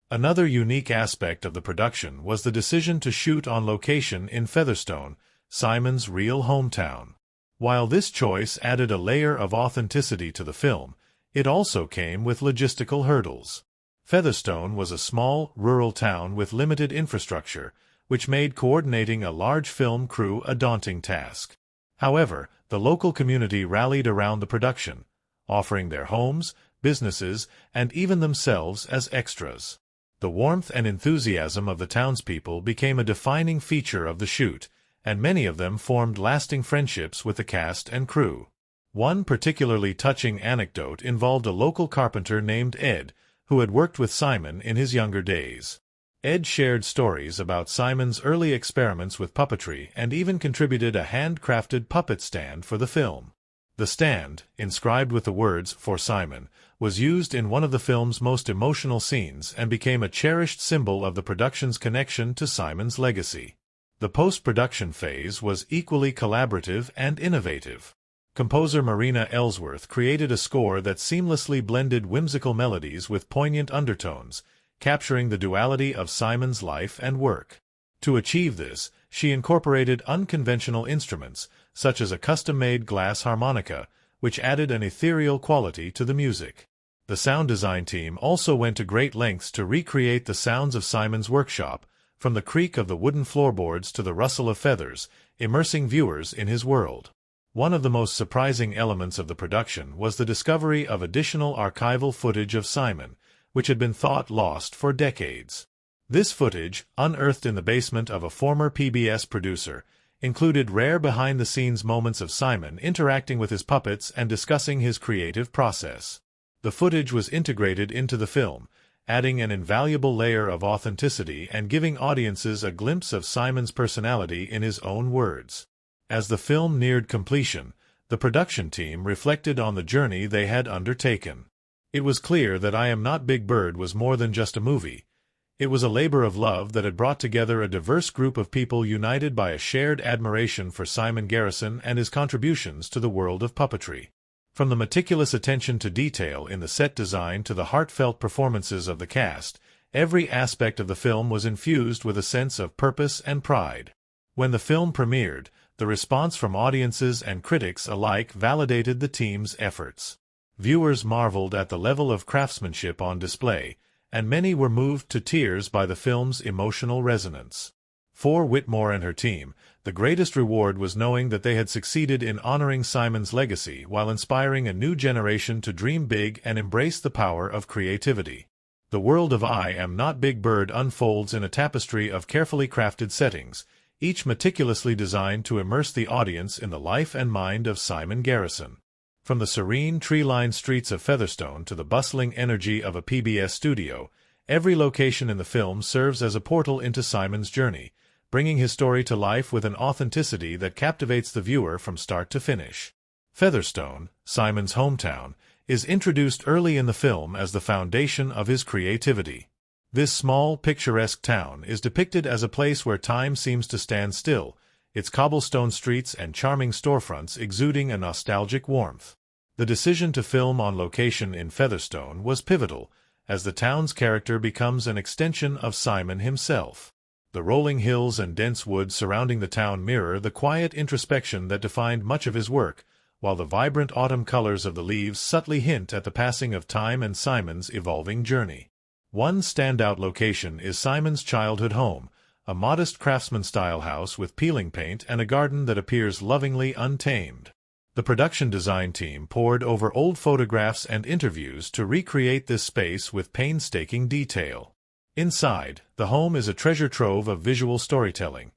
Another unique aspect of the production was the decision to shoot on location in Featherstone, Simon's real hometown. While this choice added a layer of authenticity to the film, it also came with logistical hurdles. Featherstone was a small, rural town with limited infrastructure, which made coordinating a large film crew a daunting task. However, the local community rallied around the production, offering their homes, businesses, and even themselves as extras. The warmth and enthusiasm of the townspeople became a defining feature of the shoot, and many of them formed lasting friendships with the cast and crew. One particularly touching anecdote involved a local carpenter named Ed, who had worked with Simon in his younger days. Ed shared stories about Simon's early experiments with puppetry and even contributed a handcrafted puppet stand for the film. The stand, inscribed with the words "For Simon," was used in one of the film's most emotional scenes and became a cherished symbol of the production's connection to Simon's legacy. The post-production phase was equally collaborative and innovative. Composer Marina Ellsworth created a score that seamlessly blended whimsical melodies with poignant undertones, capturing the duality of Simon's life and work. To achieve this, she incorporated unconventional instruments, such as a custom-made glass harmonica, which added an ethereal quality to the music. The sound design team also went to great lengths to recreate the sounds of Simon's workshop, from the creak of the wooden floorboards to the rustle of feathers, immersing viewers in his world. One of the most surprising elements of the production was the discovery of additional archival footage of Simon, which had been thought lost for decades. This footage, unearthed in the basement of a former PBS producer, included rare behind-the-scenes moments of Simon interacting with his puppets and discussing his creative process. The footage was integrated into the film, adding an invaluable layer of authenticity and giving audiences a glimpse of Simon's personality in his own words. As the film neared completion, the production team reflected on the journey they had undertaken. It was clear that I Am Not Big Bird was more than just a movie. It was a labor of love that had brought together a diverse group of people united by a shared admiration for Simon Garrison and his contributions to the world of puppetry. From the meticulous attention to detail in the set design to the heartfelt performances of the cast, every aspect of the film was infused with a sense of purpose and pride. When the film premiered, the response from audiences and critics alike validated the team's efforts. Viewers marveled at the level of craftsmanship on display, and many were moved to tears by the film's emotional resonance. For Whitmore and her team, the greatest reward was knowing that they had succeeded in honoring Simon's legacy while inspiring a new generation to dream big and embrace the power of creativity. The world of I Am Not Big Bird unfolds in a tapestry of carefully crafted settings, each meticulously designed to immerse the audience in the life and mind of Simon Garrison. From the serene, tree-lined streets of Featherstone to the bustling energy of a PBS studio, every location in the film serves as a portal into Simon's journey, bringing his story to life with an authenticity that captivates the viewer from start to finish. Featherstone, Simon's hometown, is introduced early in the film as the foundation of his creativity. This small, picturesque town is depicted as a place where time seems to stand still, its cobblestone streets and charming storefronts exuding a nostalgic warmth. The decision to film on location in Featherstone was pivotal, as the town's character becomes an extension of Simon himself. The rolling hills and dense woods surrounding the town mirror the quiet introspection that defined much of his work, while the vibrant autumn colors of the leaves subtly hint at the passing of time and Simon's evolving journey. One standout location is Simon's childhood home, a modest craftsman-style house with peeling paint and a garden that appears lovingly untamed. The production design team pored over old photographs and interviews to recreate this space with painstaking detail. Inside, the home is a treasure trove of visual storytelling.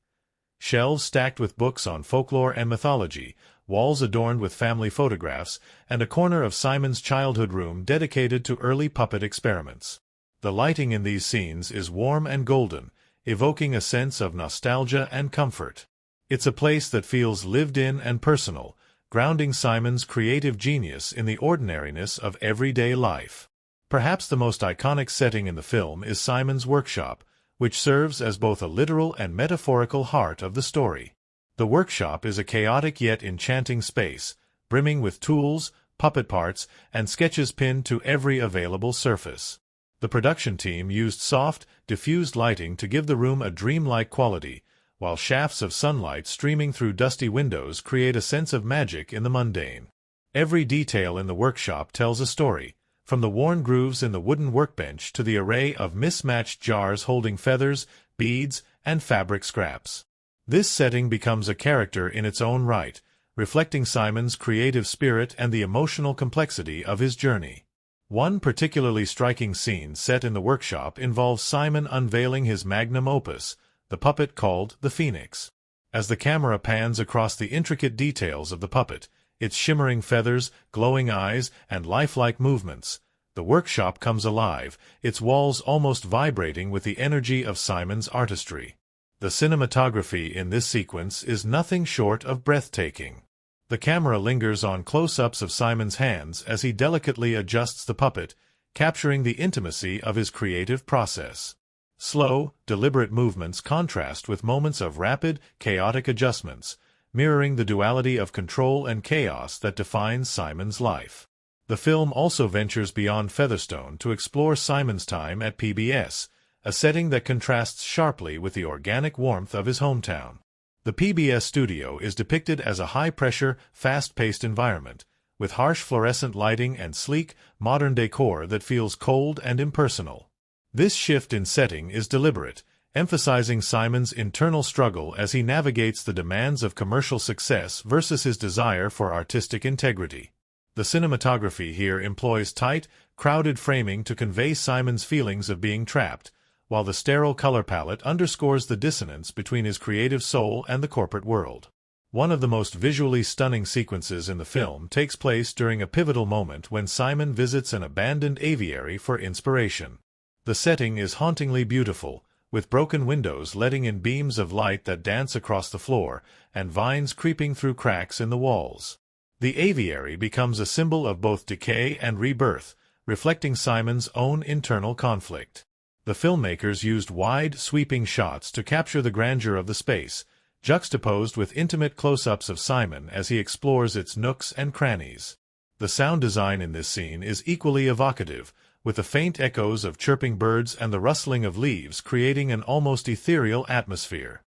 Shelves stacked with books on folklore and mythology, walls adorned with family photographs, and a corner of Simon's childhood room dedicated to early puppet experiments. The lighting in these scenes is warm and golden, evoking a sense of nostalgia and comfort. It's a place that feels lived in and personal, grounding Simon's creative genius in the ordinariness of everyday life. Perhaps the most iconic setting in the film is Simon's workshop, which serves as both a literal and metaphorical heart of the story. The workshop is a chaotic yet enchanting space, brimming with tools, puppet parts, and sketches pinned to every available surface. The production team used soft, diffused lighting to give the room a dreamlike quality, while shafts of sunlight streaming through dusty windows create a sense of magic in the mundane. Every detail in the workshop tells a story, from the worn grooves in the wooden workbench to the array of mismatched jars holding feathers, beads, and fabric scraps. This setting becomes a character in its own right, reflecting Simon's creative spirit and the emotional complexity of his journey. One particularly striking scene set in the workshop involves Simon unveiling his magnum opus, the puppet called the Phoenix. As the camera pans across the intricate details of the puppet, its shimmering feathers, glowing eyes, and lifelike movements, the workshop comes alive, its walls almost vibrating with the energy of Simon's artistry. The cinematography in this sequence is nothing short of breathtaking. The camera lingers on close-ups of Simon's hands as he delicately adjusts the puppet, capturing the intimacy of his creative process. Slow, deliberate movements contrast with moments of rapid, chaotic adjustments, mirroring the duality of control and chaos that defines Simon's life. The film also ventures beyond Featherstone to explore Simon's time at PBS, a setting that contrasts sharply with the organic warmth of his hometown. The PBS studio is depicted as a high-pressure, fast-paced environment, with harsh fluorescent lighting and sleek, modern decor that feels cold and impersonal. This shift in setting is deliberate, emphasizing Simon's internal struggle as he navigates the demands of commercial success versus his desire for artistic integrity. The cinematography here employs tight, crowded framing to convey Simon's feelings of being trapped, while the sterile color palette underscores the dissonance between his creative soul and the corporate world. One of the most visually stunning sequences in the film takes place during a pivotal moment when Simon visits an abandoned aviary for inspiration. The setting is hauntingly beautiful, with broken windows letting in beams of light that dance across the floor, and vines creeping through cracks in the walls. The aviary becomes a symbol of both decay and rebirth, reflecting Simon's own internal conflict. The filmmakers used wide, sweeping shots to capture the grandeur of the space, juxtaposed with intimate close-ups of Simon as he explores its nooks and crannies. The sound design in this scene is equally evocative, with the faint echoes of chirping birds and the rustling of leaves creating an almost ethereal atmosphere.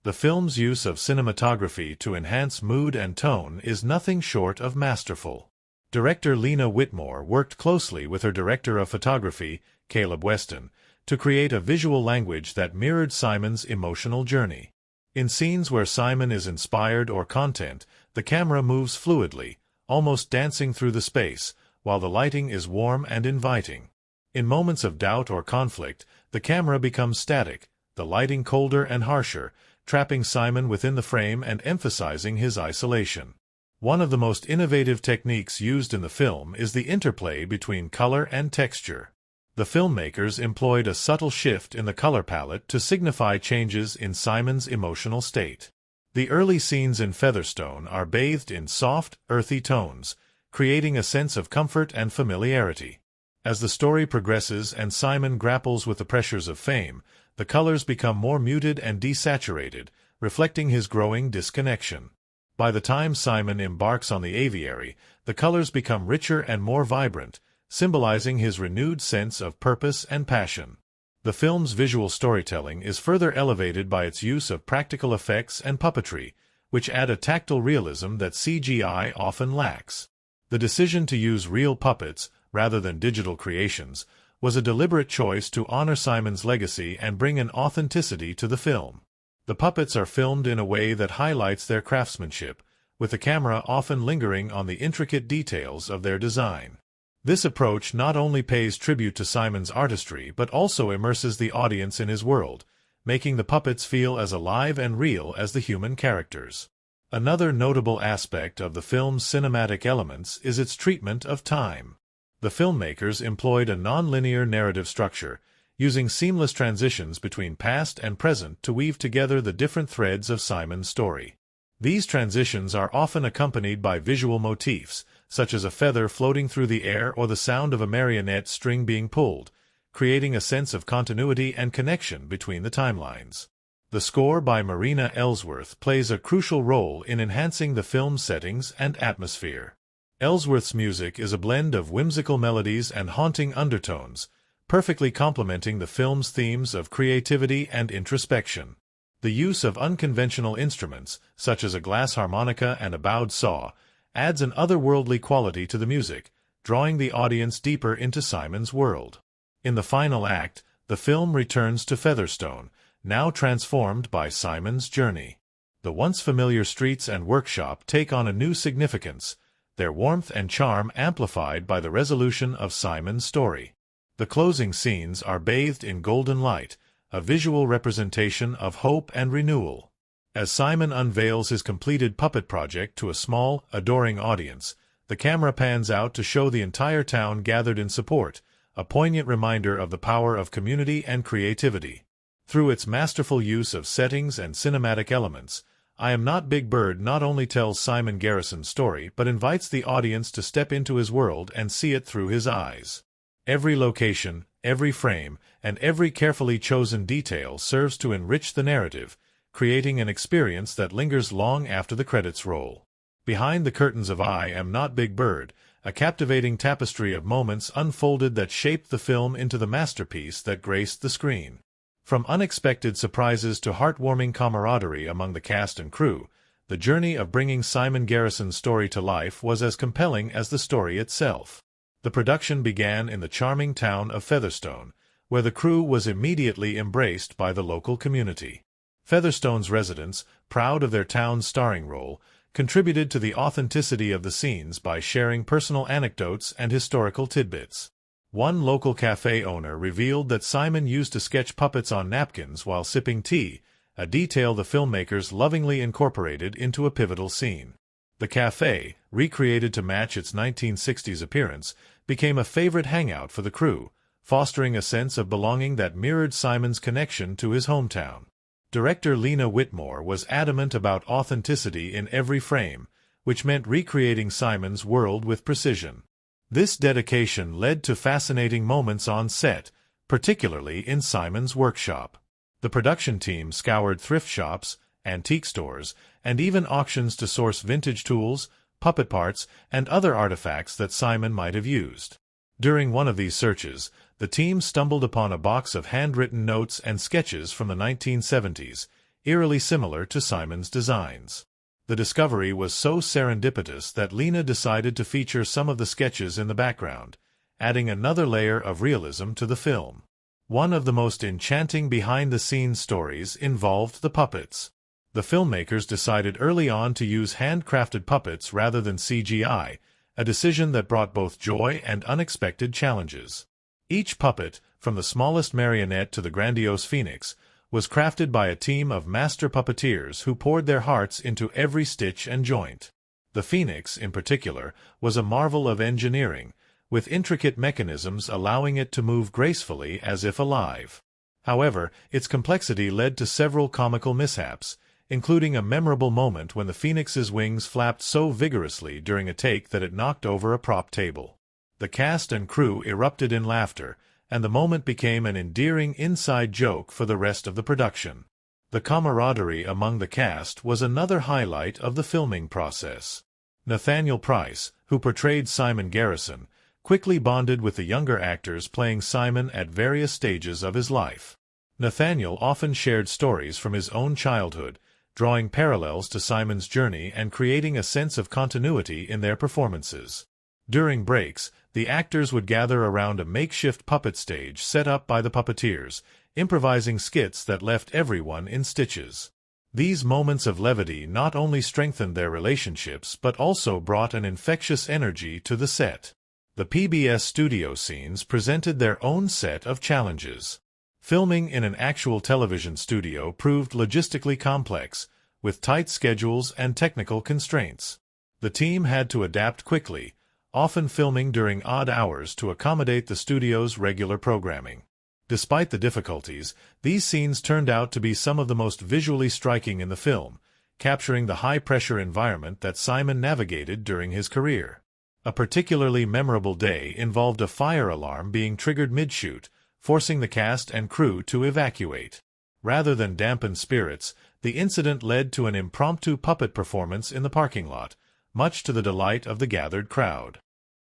The film's use of cinematography to enhance mood and tone is nothing short of masterful. Director Lena Whitmore worked closely with her director of photography, Caleb Weston, to create a visual language that mirrored Simon's emotional journey. In scenes where Simon is inspired or content, the camera moves fluidly, almost dancing through the space, while the lighting is warm and inviting. In moments of doubt or conflict, the camera becomes static, the lighting colder and harsher, trapping Simon within the frame and emphasizing his isolation. One of the most innovative techniques used in the film is the interplay between color and texture. The filmmakers employed a subtle shift in the color palette to signify changes in Simon's emotional state. The early scenes in Featherstone are bathed in soft, earthy tones, creating a sense of comfort and familiarity. As the story progresses and Simon grapples with the pressures of fame, the colors become more muted and desaturated, reflecting his growing disconnection. By the time Simon embarks on the aviary, the colors become richer and more vibrant, symbolizing his renewed sense of purpose and passion. The film's visual storytelling is further elevated by its use of practical effects and puppetry, which add a tactile realism that CGI often lacks. The decision to use real puppets, rather than digital creations, was a deliberate choice to honor Simon's legacy and bring an authenticity to the film. The puppets are filmed in a way that highlights their craftsmanship, with the camera often lingering on the intricate details of their design. This approach not only pays tribute to Simon's artistry but also immerses the audience in his world, making the puppets feel as alive and real as the human characters. Another notable aspect of the film's cinematic elements is its treatment of time. The filmmakers employed a non-linear narrative structure, using seamless transitions between past and present to weave together the different threads of Simon's story. These transitions are often accompanied by visual motifs, such as a feather floating through the air or the sound of a marionette string being pulled, creating a sense of continuity and connection between the timelines. The score by Marina Ellsworth plays a crucial role in enhancing the film's settings and atmosphere. Ellsworth's music is a blend of whimsical melodies and haunting undertones, perfectly complementing the film's themes of creativity and introspection. The use of unconventional instruments, such as a glass harmonica and a bowed saw, adds an otherworldly quality to the music, drawing the audience deeper into Simon's world. In the final act, the film returns to Featherstone, now transformed by Simon's journey. The once familiar streets and workshop take on a new significance, their warmth and charm amplified by the resolution of Simon's story. The closing scenes are bathed in golden light, a visual representation of hope and renewal. As Simon unveils his completed puppet project to a small, adoring audience, the camera pans out to show the entire town gathered in support, a poignant reminder of the power of community and creativity. Through its masterful use of settings and cinematic elements, I Am Not Big Bird not only tells Simon Garrison's story but invites the audience to step into his world and see it through his eyes. Every location, every frame, and every carefully chosen detail serves to enrich the narrative, creating an experience that lingers long after the credits roll. Behind the curtains of I Am Not Big Bird, a captivating tapestry of moments unfolded that shaped the film into the masterpiece that graced the screen. From unexpected surprises to heartwarming camaraderie among the cast and crew, the journey of bringing Simon Garrison's story to life was as compelling as the story itself. The production began in the charming town of Featherstone, where the crew was immediately embraced by the local community. Featherstone's residents, proud of their town's starring role, contributed to the authenticity of the scenes by sharing personal anecdotes and historical tidbits. One local cafe owner revealed that Simon used to sketch puppets on napkins while sipping tea, a detail the filmmakers lovingly incorporated into a pivotal scene. The cafe, recreated to match its 1960s appearance, became a favorite hangout for the crew, fostering a sense of belonging that mirrored Simon's connection to his hometown. Director Lena Whitmore was adamant about authenticity in every frame, which meant recreating Simon's world with precision. This dedication led to fascinating moments on set, particularly in Simon's workshop. The production team scoured thrift shops, antique stores, and even auctions to source vintage tools, puppet parts, and other artifacts that Simon might have used. During one of these searches, the team stumbled upon a box of handwritten notes and sketches from the 1970s, eerily similar to Simon's designs. The discovery was so serendipitous that Lena decided to feature some of the sketches in the background, adding another layer of realism to the film. One of the most enchanting behind-the-scenes stories involved the puppets. The filmmakers decided early on to use handcrafted puppets rather than CGI, a decision that brought both joy and unexpected challenges. Each puppet, from the smallest marionette to the grandiose phoenix, was crafted by a team of master puppeteers who poured their hearts into every stitch and joint. The phoenix, in particular, was a marvel of engineering, with intricate mechanisms allowing it to move gracefully as if alive. However, its complexity led to several comical mishaps, including a memorable moment when the phoenix's wings flapped so vigorously during a take that it knocked over a prop table. The cast and crew erupted in laughter, and the moment became an endearing inside joke for the rest of the production. The camaraderie among the cast was another highlight of the filming process. Nathaniel Price, who portrayed Simon Garrison, quickly bonded with the younger actors playing Simon at various stages of his life. Nathaniel often shared stories from his own childhood, drawing parallels to Simon's journey and creating a sense of continuity in their performances. During breaks, the actors would gather around a makeshift puppet stage set up by the puppeteers, improvising skits that left everyone in stitches. These moments of levity not only strengthened their relationships but also brought an infectious energy to the set. The PBS studio scenes presented their own set of challenges. Filming in an actual television studio proved logistically complex, with tight schedules and technical constraints. The team had to adapt quickly, often filming during odd hours to accommodate the studio's regular programming. Despite the difficulties, these scenes turned out to be some of the most visually striking in the film, capturing the high-pressure environment that Simon navigated during his career. A particularly memorable day involved a fire alarm being triggered mid-shoot, forcing the cast and crew to evacuate. Rather than dampen spirits, the incident led to an impromptu puppet performance in the parking lot, much to the delight of the gathered crowd.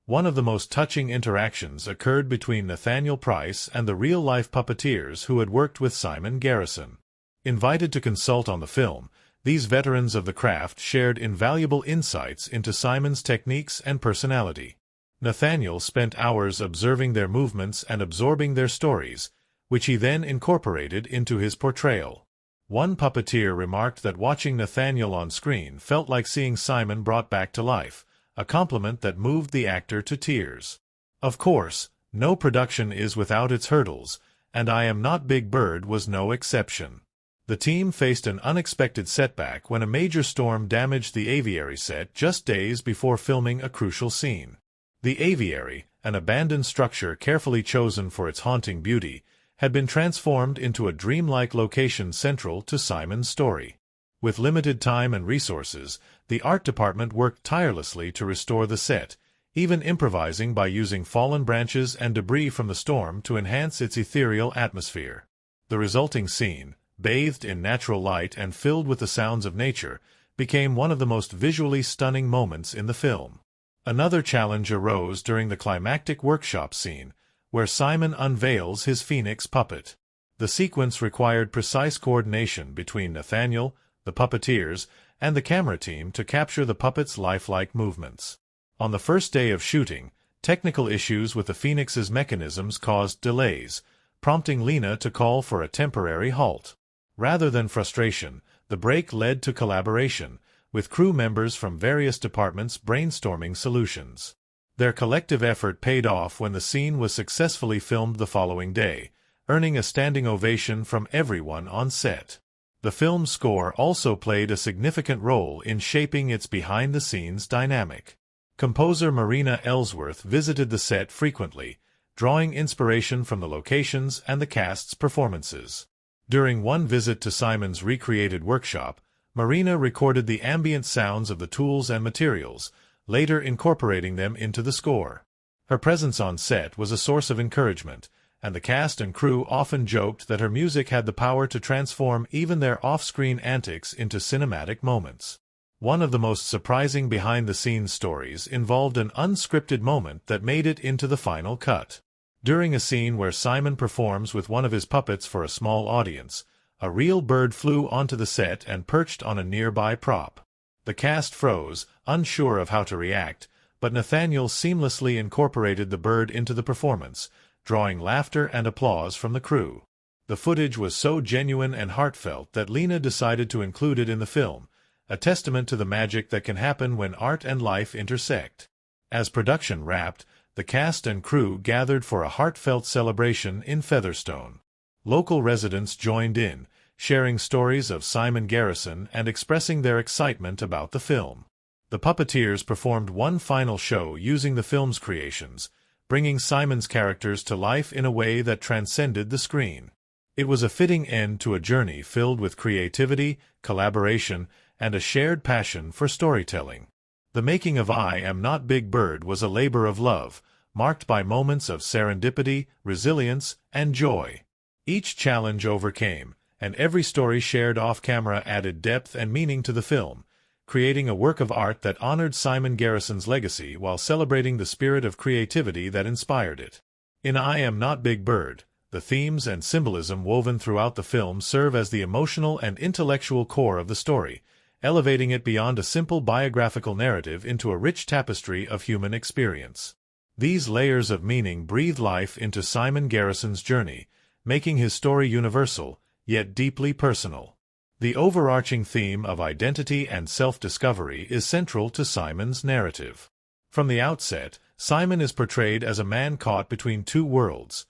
One of the most touching interactions occurred between Nathaniel Price and the real-life puppeteers who had worked with Simon Garrison. Invited to consult on the film, these veterans of the craft shared invaluable insights into Simon's techniques and personality. Nathaniel spent hours observing their movements and absorbing their stories, which he then incorporated into his portrayal. One puppeteer remarked that watching Nathaniel on screen felt like seeing Simon brought back to life, a compliment that moved the actor to tears. Of course, no production is without its hurdles, and I Am Not Big Bird was no exception. The team faced an unexpected setback when a major storm damaged the aviary set just days before filming a crucial scene. The aviary, an abandoned structure carefully chosen for its haunting beauty, had been transformed into a dreamlike location central to Simon's story. With limited time and resources, the art department worked tirelessly to restore the set, even improvising by using fallen branches and debris from the storm to enhance its ethereal atmosphere. The resulting scene, bathed in natural light and filled with the sounds of nature, became one of the most visually stunning moments in the film. Another challenge arose during the climactic workshop scene, where Simon unveils his Phoenix puppet. The sequence required precise coordination between Nathaniel, the puppeteers, and the camera team to capture the puppet's lifelike movements. On the first day of shooting, technical issues with the Phoenix's mechanisms caused delays, prompting Lena to call for a temporary halt. Rather than frustration, the break led to collaboration, with crew members from various departments brainstorming solutions. Their collective effort paid off when the scene was successfully filmed the following day, earning a standing ovation from everyone on set. The film's score also played a significant role in shaping its behind-the-scenes dynamic. Composer Marina Ellsworth visited the set frequently, drawing inspiration from the locations and the cast's performances. During one visit to Simon's recreated workshop, Marina recorded the ambient sounds of the tools and materials, later incorporating them into the score. Her presence on set was a source of encouragement, and the cast and crew often joked that her music had the power to transform even their off-screen antics into cinematic moments. One of the most surprising behind-the-scenes stories involved an unscripted moment that made it into the final cut. During a scene where Simon performs with one of his puppets for a small audience, a real bird flew onto the set and perched on a nearby prop. The cast froze, unsure of how to react, but Nathaniel seamlessly incorporated the bird into the performance, drawing laughter and applause from the crew. The footage was so genuine and heartfelt that Lena decided to include it in the film, a testament to the magic that can happen when art and life intersect. As production wrapped, the cast and crew gathered for a heartfelt celebration in Featherstone. Local residents joined in, sharing stories of Simon Garrison and expressing their excitement about the film. The puppeteers performed one final show using the film's creations, bringing Simon's characters to life in a way that transcended the screen. It was a fitting end to a journey filled with creativity, collaboration, and a shared passion for storytelling. The making of I Am Not Big Bird was a labor of love, marked by moments of serendipity, resilience, and joy. Each challenge overcame, and every story shared off-camera added depth and meaning to the film, creating a work of art that honored Simon Garrison's legacy while celebrating the spirit of creativity that inspired it. In I Am Not Big Bird, the themes and symbolism woven throughout the film serve as the emotional and intellectual core of the story, elevating it beyond a simple biographical narrative into a rich tapestry of human experience. These layers of meaning breathe life into Simon Garrison's journey, making his story universal, yet deeply personal. The overarching theme of identity and self-discovery is central to Simon's narrative. From the outset, Simon is portrayed as a man caught between two worlds,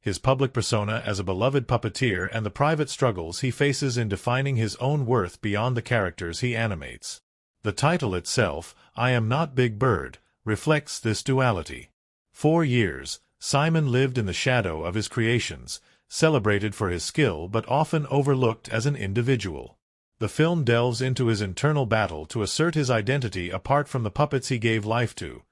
his public persona as a beloved puppeteer and the private struggles he faces in defining his own worth beyond the characters he animates. The title itself, I Am Not Big Bird, reflects this duality. For years, Simon lived in the shadow of his creations, celebrated for his skill but often overlooked as an individual. The film delves into his internal battle to assert his identity apart from the puppets he gave life to,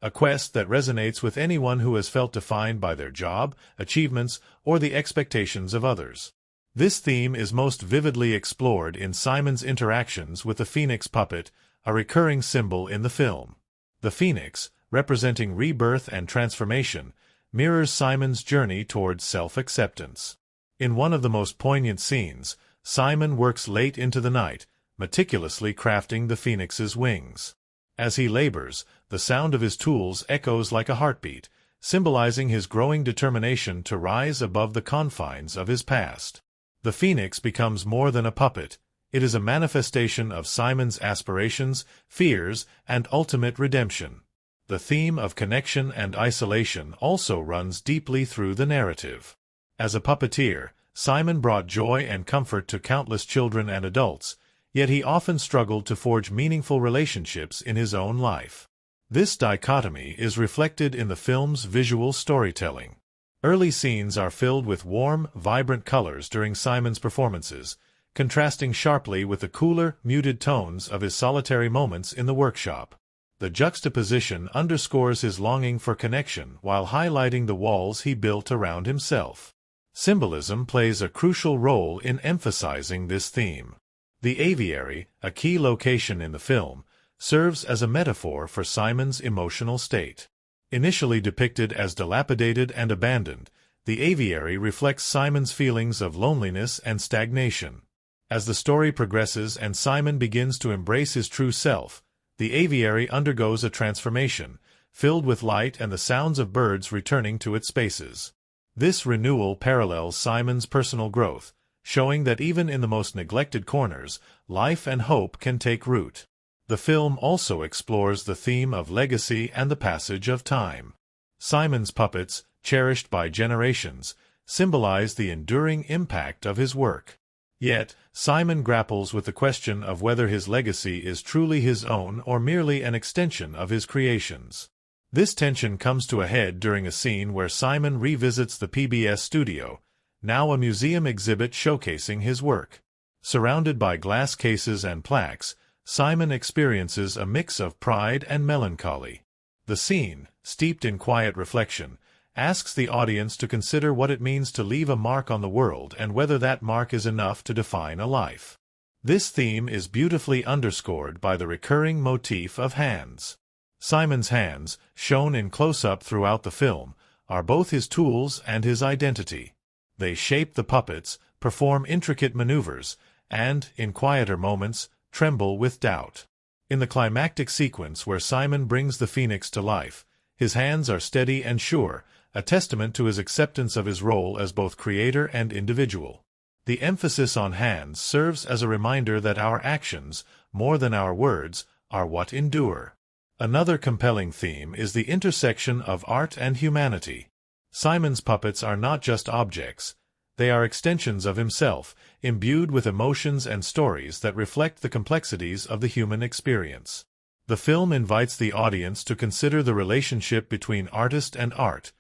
a quest that resonates with anyone who has felt defined by their job, achievements, or the expectations of others. This theme is most vividly explored in Simon's interactions with the Phoenix puppet, a recurring symbol in the film. The Phoenix, representing rebirth and transformation, mirrors Simon's journey towards self-acceptance. In one of the most poignant scenes, Simon works late into the night, meticulously crafting the Phoenix's wings. As he labors, the sound of his tools echoes like a heartbeat, symbolizing his growing determination to rise above the confines of his past. The Phoenix becomes more than a puppet. It is a manifestation of Simon's aspirations, fears, and ultimate redemption. The theme of connection and isolation also runs deeply through the narrative. As a puppeteer, Simon brought joy and comfort to countless children and adults, yet he often struggled to forge meaningful relationships in his own life. This dichotomy is reflected in the film's visual storytelling. Early scenes are filled with warm, vibrant colors during Simon's performances, contrasting sharply with the cooler, muted tones of his solitary moments in the workshop. The juxtaposition underscores his longing for connection while highlighting the walls he built around himself. Symbolism plays a crucial role in emphasizing this theme. The aviary, a key location in the film, serves as a metaphor for Simon's emotional state. Initially depicted as dilapidated and abandoned, the aviary reflects Simon's feelings of loneliness and stagnation. As the story progresses and Simon begins to embrace his true self, the aviary undergoes a transformation, filled with light and the sounds of birds returning to its spaces. This renewal parallels Simon's personal growth, showing that even in the most neglected corners, life and hope can take root. The film also explores the theme of legacy and the passage of time. Simon's puppets, cherished by generations, symbolize the enduring impact of his work. Yet, Simon grapples with the question of whether his legacy is truly his own or merely an extension of his creations. This tension comes to a head during a scene where Simon revisits the PBS studio, now a museum exhibit showcasing his work. Surrounded by glass cases and plaques, Simon experiences a mix of pride and melancholy. The scene, steeped in quiet reflection, asks the audience to consider what it means to leave a mark on the world and whether that mark is enough to define a life. This theme is beautifully underscored by the recurring motif of hands. Simon's hands, shown in close-up throughout the film, are both his tools and his identity. They shape the puppets, perform intricate maneuvers, and, in quieter moments, tremble with doubt. In the climactic sequence where Simon brings the Phoenix to life, his hands are steady and sure, a testament to his acceptance of his role as both creator and individual. The emphasis on hands serves as a reminder that our actions, more than our words, are what endure. Another compelling theme is the intersection of art and humanity. Simon's puppets are not just objects. They are extensions of himself, imbued with emotions and stories that reflect the complexities of the human experience. The film invites the audience to consider the relationship between artist and art.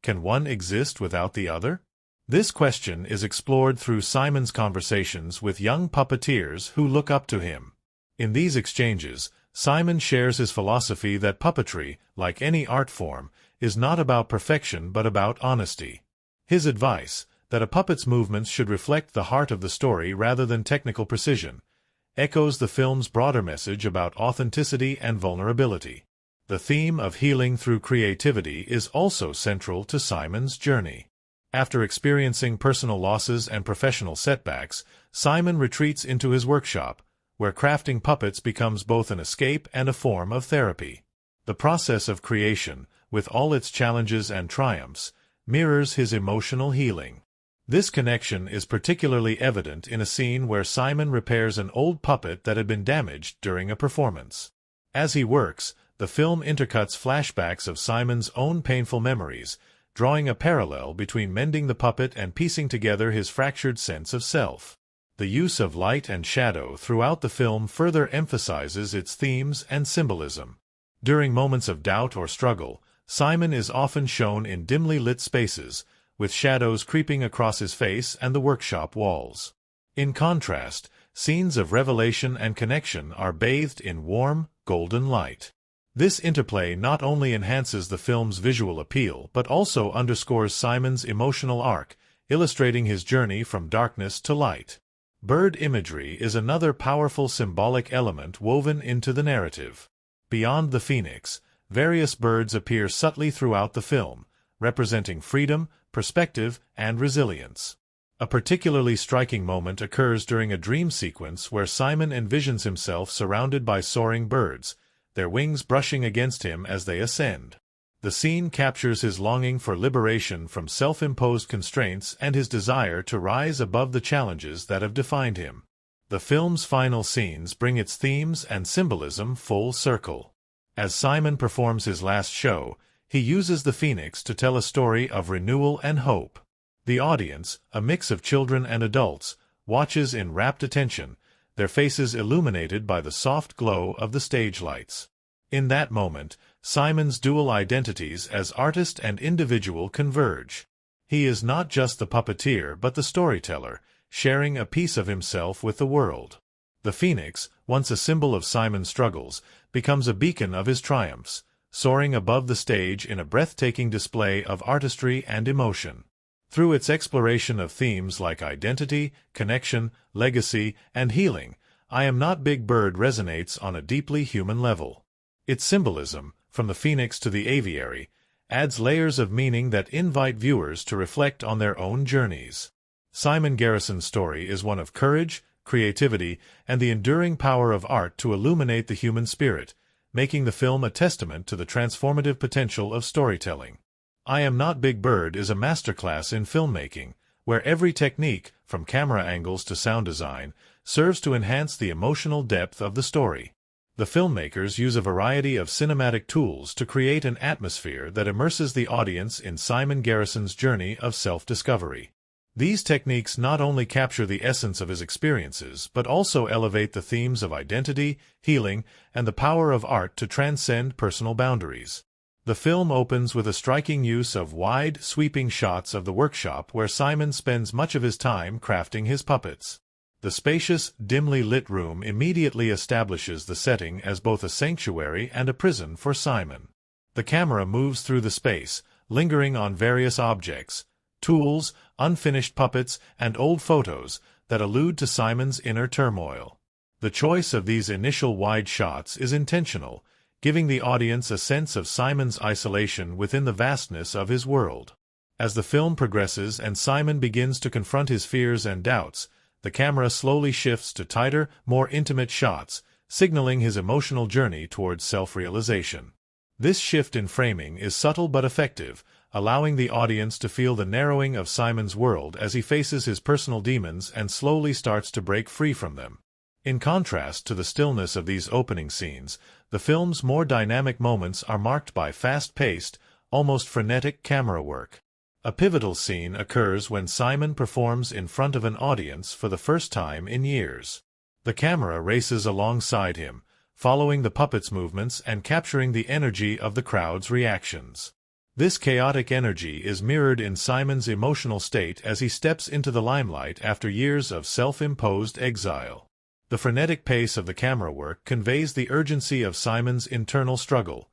Can one exist without the other? This question is explored through Simon's conversations with young puppeteers who look up to him. In these exchanges, Simon shares his philosophy that puppetry, like any art form, is not about perfection but about honesty. His advice, that a puppet's movements should reflect the heart of the story rather than technical precision, echoes the film's broader message about authenticity and vulnerability. The theme of healing through creativity is also central to Simon's journey. After experiencing personal losses and professional setbacks, Simon retreats into his workshop, where crafting puppets becomes both an escape and a form of therapy. The process of creation, with all its challenges and triumphs, mirrors his emotional healing. This connection is particularly evident in a scene where Simon repairs an old puppet that had been damaged during a performance. As he works, the film intercuts flashbacks of Simon's own painful memories, drawing a parallel between mending the puppet and piecing together his fractured sense of self. The use of light and shadow throughout the film further emphasizes its themes and symbolism. During moments of doubt or struggle, Simon is often shown in dimly lit spaces, with shadows creeping across his face and the workshop walls. In contrast, scenes of revelation and connection are bathed in warm, golden light. This interplay not only enhances the film's visual appeal but also underscores Simon's emotional arc, illustrating his journey from darkness to light. Bird imagery is another powerful symbolic element woven into the narrative. Beyond the phoenix, various birds appear subtly throughout the film, representing freedom, perspective, and resilience. A particularly striking moment occurs during a dream sequence where Simon envisions himself surrounded by soaring birds, their wings brushing against him as they ascend. The scene captures his longing for liberation from self-imposed constraints and his desire to rise above the challenges that have defined him. The film's final scenes bring its themes and symbolism full circle. As Simon performs his last show, he uses the phoenix to tell a story of renewal and hope. The audience, a mix of children and adults, watches in rapt attention, their faces illuminated by the soft glow of the stage lights. In that moment, Simon's dual identities as artist and individual converge. He is not just the puppeteer but the storyteller, sharing a piece of himself with the world. The phoenix, once a symbol of Simon's struggles, becomes a beacon of his triumphs, soaring above the stage in a breathtaking display of artistry and emotion. Through its exploration of themes like identity, connection, legacy, and healing, I Am Not Big Bird resonates on a deeply human level. Its symbolism, from the phoenix to the aviary, adds layers of meaning that invite viewers to reflect on their own journeys. Simon Garrison's story is one of courage, creativity, and the enduring power of art to illuminate the human spirit, making the film a testament to the transformative potential of storytelling. I Am Not Big Bird is a masterclass in filmmaking, where every technique, from camera angles to sound design, serves to enhance the emotional depth of the story. The filmmakers use a variety of cinematic tools to create an atmosphere that immerses the audience in Simon Garrison's journey of self-discovery. These techniques not only capture the essence of his experiences but also elevate the themes of identity, healing, and the power of art to transcend personal boundaries. The film opens with a striking use of wide, sweeping shots of the workshop where Simon spends much of his time crafting his puppets. The spacious, dimly lit room immediately establishes the setting as both a sanctuary and a prison for Simon. The camera moves through the space, lingering on various objects, tools, unfinished puppets, and old photos that allude to Simon's inner turmoil. The choice of these initial wide shots is intentional, giving the audience a sense of Simon's isolation within the vastness of his world. As the film progresses and Simon begins to confront his fears and doubts, the camera slowly shifts to tighter, more intimate shots, signaling his emotional journey towards self-realization. This shift in framing is subtle but effective, allowing the audience to feel the narrowing of Simon's world as he faces his personal demons and slowly starts to break free from them. In contrast to the stillness of these opening scenes, the film's more dynamic moments are marked by fast-paced, almost frenetic camera work. A pivotal scene occurs when Simon performs in front of an audience for the first time in years. The camera races alongside him, following the puppet's movements and capturing the energy of the crowd's reactions. This chaotic energy is mirrored in Simon's emotional state as he steps into the limelight after years of self-imposed exile. The frenetic pace of the camera work conveys the urgency of Simon's internal struggle,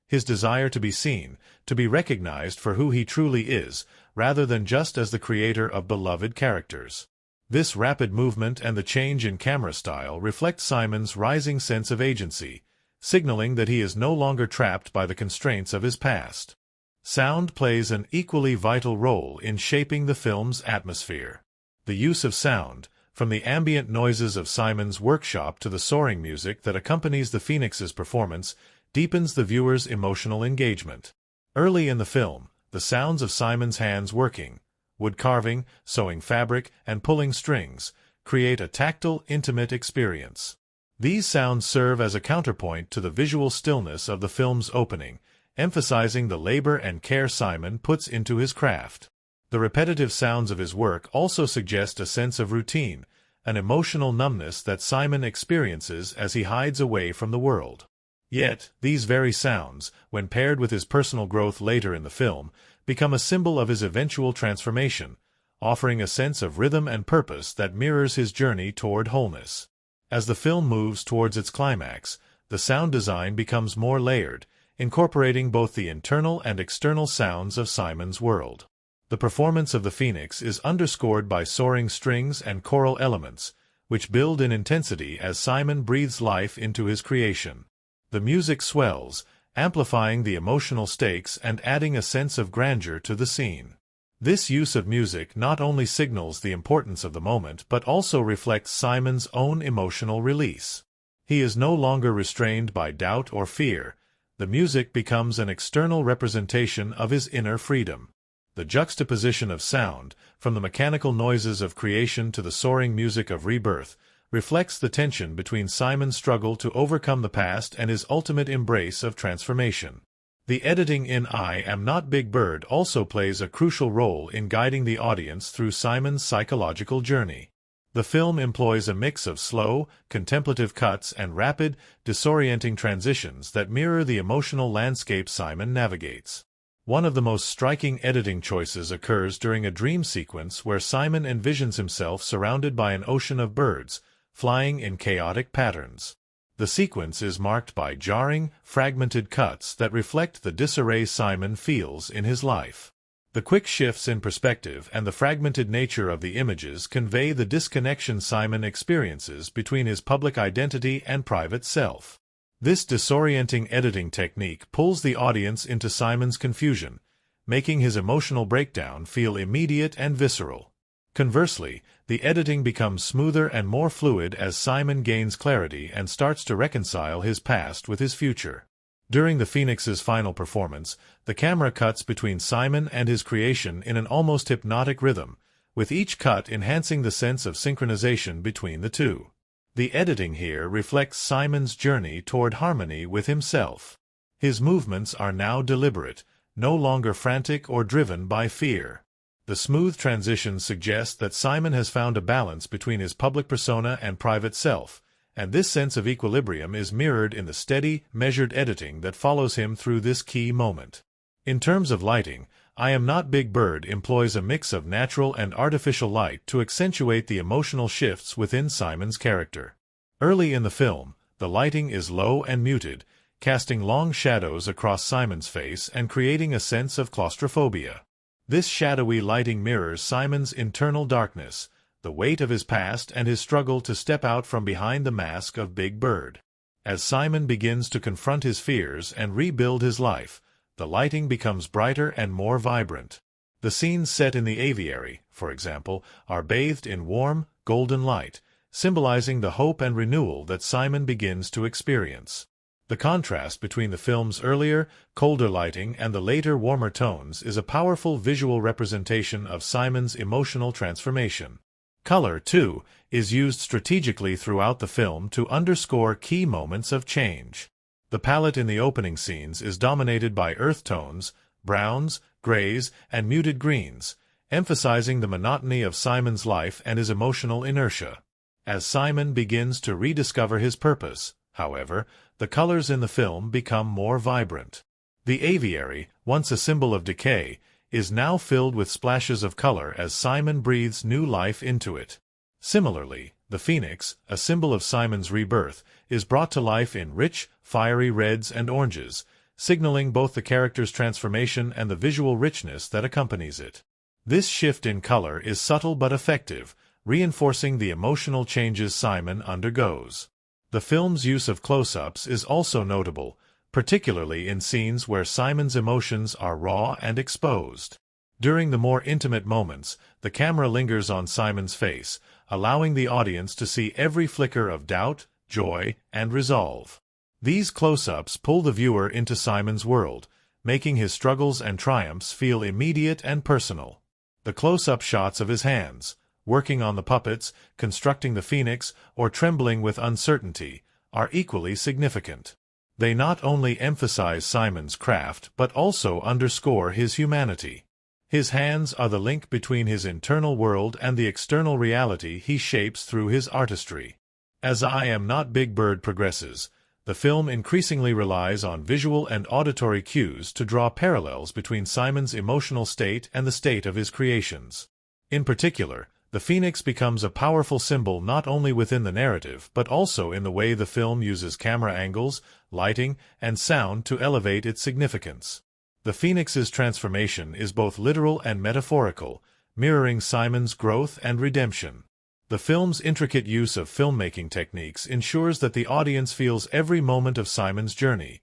his desire to be seen, to be recognized for who he truly is, rather than just as the creator of beloved characters. This rapid movement and the change in camera style reflect Simon's rising sense of agency, signaling that he is no longer trapped by the constraints of his past. Sound plays an equally vital role in shaping the film's atmosphere. The use of sound, from the ambient noises of Simon's workshop to the soaring music that accompanies the Phoenix's performance, deepens the viewer's emotional engagement. Early in the film, the sounds of Simon's hands working, wood carving, sewing fabric, and pulling strings, create a tactile, intimate experience. These sounds serve as a counterpoint to the visual stillness of the film's opening, emphasizing the labor and care Simon puts into his craft. The repetitive sounds of his work also suggest a sense of routine, an emotional numbness that Simon experiences as he hides away from the world. Yet, these very sounds, when paired with his personal growth later in the film, become a symbol of his eventual transformation, offering a sense of rhythm and purpose that mirrors his journey toward wholeness. As the film moves towards its climax, the sound design becomes more layered, incorporating both the internal and external sounds of Simon's world. The performance of the Phoenix is underscored by soaring strings and choral elements, which build in intensity as Simon breathes life into his creation. The music swells, amplifying the emotional stakes and adding a sense of grandeur to the scene. This use of music not only signals the importance of the moment but also reflects Simon's own emotional release. He is no longer restrained by doubt or fear. The music becomes an external representation of his inner freedom. The juxtaposition of sound, from the mechanical noises of creation to the soaring music of rebirth, reflects the tension between Simon's struggle to overcome the past and his ultimate embrace of transformation. The editing in I Am Not Big Bird also plays a crucial role in guiding the audience through Simon's psychological journey. The film employs a mix of slow, contemplative cuts and rapid, disorienting transitions that mirror the emotional landscape Simon navigates. One of the most striking editing choices occurs during a dream sequence where Simon envisions himself surrounded by an ocean of birds, flying in chaotic patterns. The sequence is marked by jarring, fragmented cuts that reflect the disarray Simon feels in his life. The quick shifts in perspective and the fragmented nature of the images convey the disconnection Simon experiences between his public identity and private self. This disorienting editing technique pulls the audience into Simon's confusion, making his emotional breakdown feel immediate and visceral. Conversely, the editing becomes smoother and more fluid as Simon gains clarity and starts to reconcile his past with his future. During the Phoenix's final performance, the camera cuts between Simon and his creation in an almost hypnotic rhythm, with each cut enhancing the sense of synchronization between the two. The editing here reflects Simon's journey toward harmony with himself. His movements are now deliberate, no longer frantic or driven by fear. The smooth transitions suggest that Simon has found a balance between his public persona and private self, and this sense of equilibrium is mirrored in the steady, measured editing that follows him through this key moment. In terms of lighting, I Am Not Big Bird employs a mix of natural and artificial light to accentuate the emotional shifts within Simon's character. Early in the film, the lighting is low and muted, casting long shadows across Simon's face and creating a sense of claustrophobia. This shadowy lighting mirrors Simon's internal darkness, the weight of his past and his struggle to step out from behind the mask of Big Bird. As Simon begins to confront his fears and rebuild his life, the lighting becomes brighter and more vibrant. The scenes set in the aviary, for example, are bathed in warm, golden light, symbolizing the hope and renewal that Simon begins to experience. The contrast between the film's earlier, colder lighting and the later warmer tones is a powerful visual representation of Simon's emotional transformation. Color, too, is used strategically throughout the film to underscore key moments of change. The palette in the opening scenes is dominated by earth tones, browns, grays, and muted greens, emphasizing the monotony of Simon's life and his emotional inertia. As Simon begins to rediscover his purpose, however, the colors in the film become more vibrant. The aviary, once a symbol of decay, is now filled with splashes of color as Simon breathes new life into it. Similarly, the Phoenix, a symbol of Simon's rebirth, is brought to life in rich, fiery reds and oranges, signaling both the character's transformation and the visual richness that accompanies it. This shift in color is subtle but effective, reinforcing the emotional changes Simon undergoes. The film's use of close-ups is also notable, particularly in scenes where Simon's emotions are raw and exposed. During the more intimate moments, the camera lingers on Simon's face, allowing the audience to see every flicker of doubt, joy, and resolve. These close-ups pull the viewer into Simon's world, making his struggles and triumphs feel immediate and personal. The close-up shots of his hands, working on the puppets, constructing the Phoenix, or trembling with uncertainty, are equally significant. They not only emphasize Simon's craft but also underscore his humanity. His hands are the link between his internal world and the external reality he shapes through his artistry. As I Am Not Big Bird progresses, the film increasingly relies on visual and auditory cues to draw parallels between Simon's emotional state and the state of his creations. In particular, the phoenix becomes a powerful symbol not only within the narrative but also in the way the film uses camera angles, lighting, and sound to elevate its significance. The phoenix's transformation is both literal and metaphorical, mirroring Simon's growth and redemption. The film's intricate use of filmmaking techniques ensures that the audience feels every moment of Simon's journey,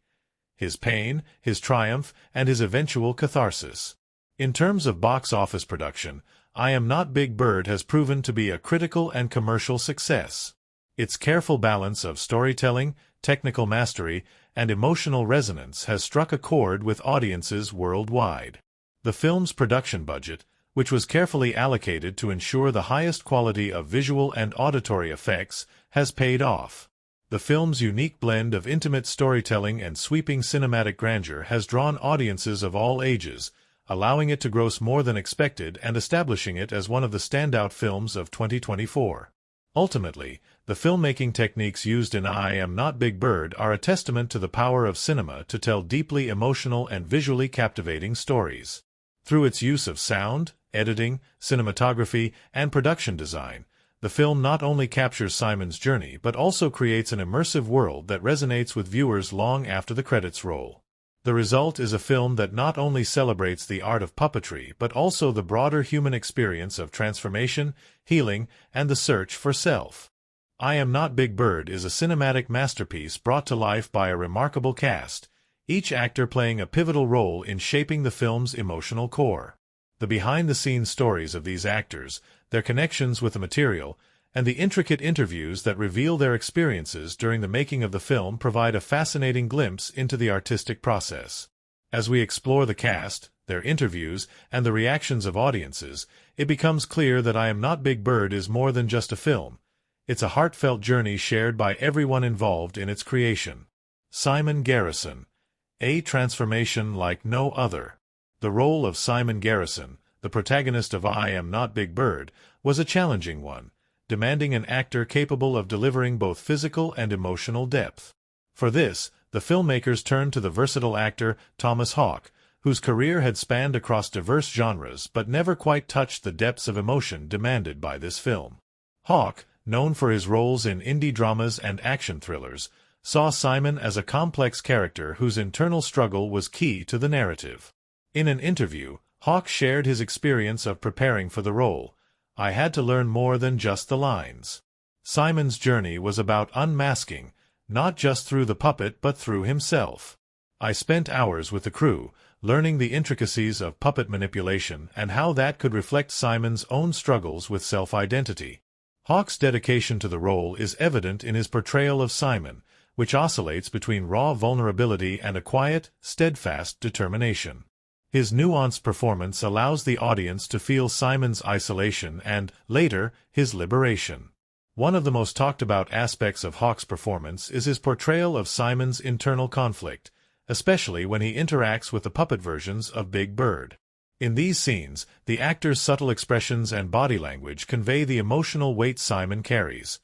his pain, his triumph, and his eventual catharsis. In terms of box office production, I Am Not Big Bird has proven to be a critical and commercial success. Its careful balance of storytelling, technical mastery, and emotional resonance has struck a chord with audiences worldwide. The film's production budget, which was carefully allocated to ensure the highest quality of visual and auditory effects, has paid off. The film's unique blend of intimate storytelling and sweeping cinematic grandeur has drawn audiences of all ages, allowing it to gross more than expected and establishing it as one of the standout films of 2024. Ultimately, the filmmaking techniques used in I Am Not Big Bird are a testament to the power of cinema to tell deeply emotional and visually captivating stories. Through its use of sound, editing, cinematography, and production design, the film not only captures Simon's journey but also creates an immersive world that resonates with viewers long after the credits roll. The result is a film that not only celebrates the art of puppetry but also the broader human experience of transformation, healing, and the search for self. I Am Not Big Bird is a cinematic masterpiece brought to life by a remarkable cast, each actor playing a pivotal role in shaping the film's emotional core. The behind-the-scenes stories of these actors, their connections with the material, and the intricate interviews that reveal their experiences during the making of the film provide a fascinating glimpse into the artistic process. As we explore the cast, their interviews, and the reactions of audiences, it becomes clear that I Am Not Big Bird is more than just a film. It's a heartfelt journey shared by everyone involved in its creation. Simon Garrison. A transformation like no other. The role of Simon Garrison, the protagonist of I Am Not Big Bird, was a challenging one, demanding an actor capable of delivering both physical and emotional depth. For this, the filmmakers turned to the versatile actor Thomas Hawke, whose career had spanned across diverse genres but never quite touched the depths of emotion demanded by this film. Hawke, known for his roles in indie dramas and action thrillers, saw Simon as a complex character whose internal struggle was key to the narrative. In an interview, Hawke shared his experience of preparing for the role. I had to learn more than just the lines. Simon's journey was about unmasking, not just through the puppet but through himself. I spent hours with the crew, learning the intricacies of puppet manipulation and how that could reflect Simon's own struggles with self-identity. Hawke's dedication to the role is evident in his portrayal of Simon, which oscillates between raw vulnerability and a quiet, steadfast determination. His nuanced performance allows the audience to feel Simon's isolation and, later, his liberation. One of the most talked-about aspects of Hawke's performance is his portrayal of Simon's internal conflict, especially when he interacts with the puppet versions of Big Bird. In these scenes, the actor's subtle expressions and body language convey the emotional weight Simon carries.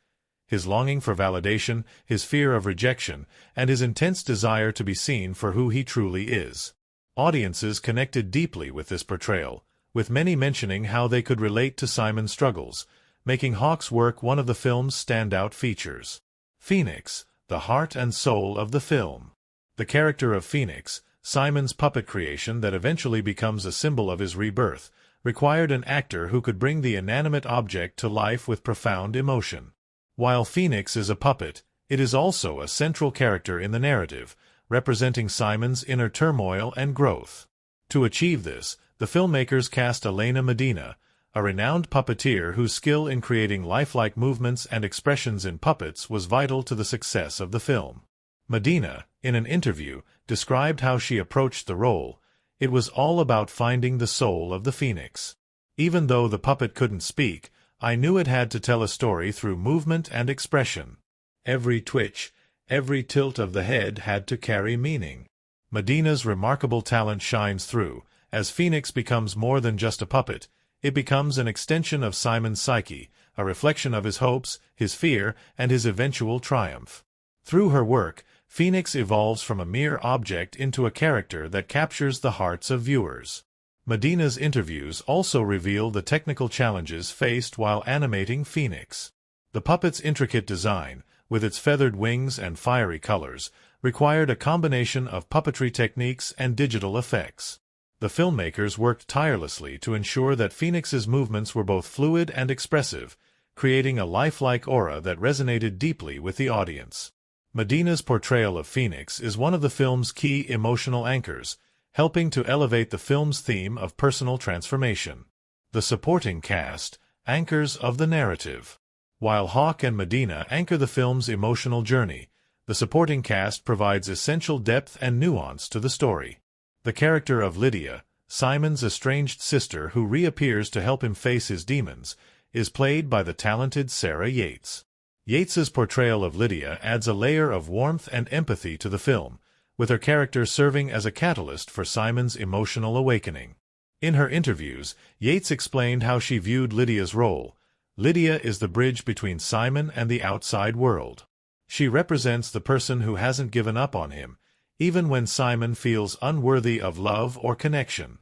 His longing for validation, his fear of rejection, and his intense desire to be seen for who he truly is. Audiences connected deeply with this portrayal, with many mentioning how they could relate to Simon's struggles, making Hawke's work one of the film's standout features. Phoenix, the heart and soul of the film. The character of Phoenix, Simon's puppet creation that eventually becomes a symbol of his rebirth, required an actor who could bring the inanimate object to life with profound emotion. While Phoenix is a puppet, it is also a central character in the narrative, representing Simon's inner turmoil and growth. To achieve this, the filmmakers cast Elena Medina, a renowned puppeteer whose skill in creating lifelike movements and expressions in puppets was vital to the success of the film. Medina, in an interview, described how she approached the role. It was all about finding the soul of the phoenix. Even though the puppet couldn't speak, I knew it had to tell a story through movement and expression. Every twitch, every tilt of the head had to carry meaning. Medina's remarkable talent shines through. As Phoenix becomes more than just a puppet, it becomes an extension of Simon's psyche, a reflection of his hopes, his fear, and his eventual triumph. Through her work, Phoenix evolves from a mere object into a character that captures the hearts of viewers. Medina's interviews also reveal the technical challenges faced while animating Phoenix. The puppet's intricate design, with its feathered wings and fiery colors, required a combination of puppetry techniques and digital effects. The filmmakers worked tirelessly to ensure that Phoenix's movements were both fluid and expressive, creating a lifelike aura that resonated deeply with the audience. Medina's portrayal of Phoenix is one of the film's key emotional anchors, helping to elevate the film's theme of personal transformation. The supporting cast, anchors of the narrative. While Hawk and Medina anchor the film's emotional journey, the supporting cast provides essential depth and nuance to the story. The character of Lydia, Simon's estranged sister who reappears to help him face his demons, is played by the talented Sarah Yates. Yates's portrayal of Lydia adds a layer of warmth and empathy to the film, with her character serving as a catalyst for Simon's emotional awakening. In her interviews, Yates explained how she viewed Lydia's role. Lydia is the bridge between Simon and the outside world. She represents the person who hasn't given up on him, even when Simon feels unworthy of love or connection.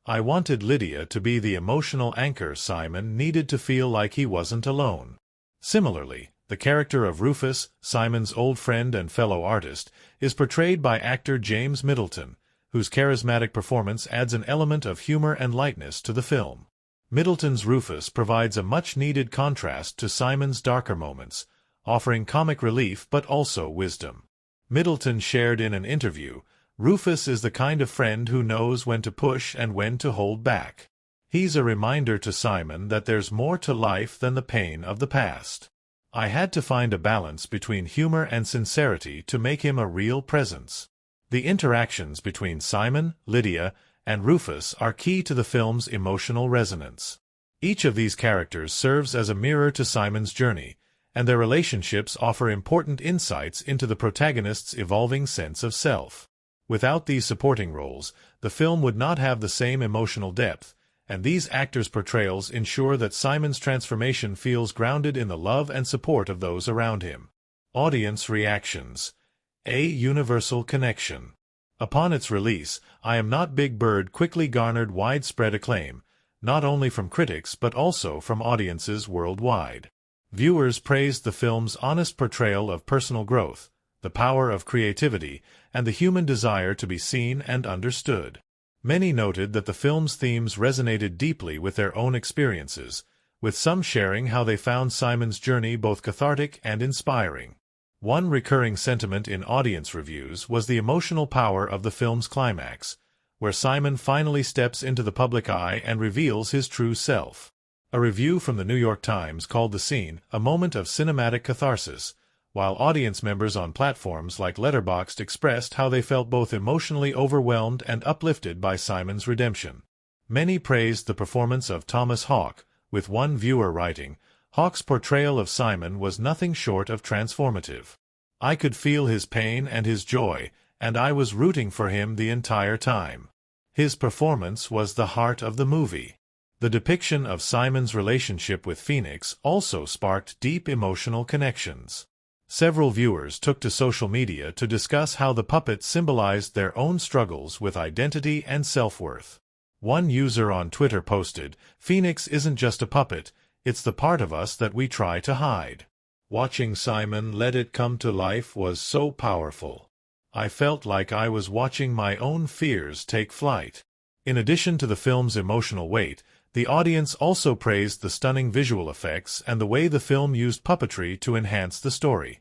I wanted Lydia to be the emotional anchor Simon needed to feel like he wasn't alone. Similarly, the character of Rufus, Simon's old friend and fellow artist, is portrayed by actor James Middleton, whose charismatic performance adds an element of humor and lightness to the film. Middleton's Rufus provides a much-needed contrast to Simon's darker moments, offering comic relief but also wisdom. Middleton shared in an interview, "Rufus is the kind of friend who knows when to push and when to hold back. He's a reminder to Simon that there's more to life than the pain of the past. I had to find a balance between humor and sincerity to make him a real presence." The interactions between Simon, Lydia, and Rufus are key to the film's emotional resonance. Each of these characters serves as a mirror to Simon's journey, and their relationships offer important insights into the protagonist's evolving sense of self. Without these supporting roles, the film would not have the same emotional depth, and these actors' portrayals ensure that Simon's transformation feels grounded in the love and support of those around him. Audience reactions. A universal connection. Upon its release, I Am Not Big Bird quickly garnered widespread acclaim, not only from critics but also from audiences worldwide. Viewers praised the film's honest portrayal of personal growth, the power of creativity, and the human desire to be seen and understood. Many noted that the film's themes resonated deeply with their own experiences, with some sharing how they found Simon's journey both cathartic and inspiring. One recurring sentiment in audience reviews was the emotional power of the film's climax, where Simon finally steps into the public eye and reveals his true self. A review from the New York Times called the scene a moment of cinematic catharsis, while audience members on platforms like Letterboxd expressed how they felt both emotionally overwhelmed and uplifted by Simon's redemption. Many praised the performance of Thomas Hawk, with one viewer writing, "Hawk's portrayal of Simon was nothing short of transformative. I could feel his pain and his joy, and I was rooting for him the entire time. His performance was the heart of the movie." The depiction of Simon's relationship with Phoenix also sparked deep emotional connections. Several viewers took to social media to discuss how the puppet symbolized their own struggles with identity and self-worth. One user on Twitter posted, "Phoenix isn't just a puppet, it's the part of us that we try to hide. Watching Simon let it come to life was so powerful. I felt like I was watching my own fears take flight." In addition to the film's emotional weight, the audience also praised the stunning visual effects and the way the film used puppetry to enhance the story.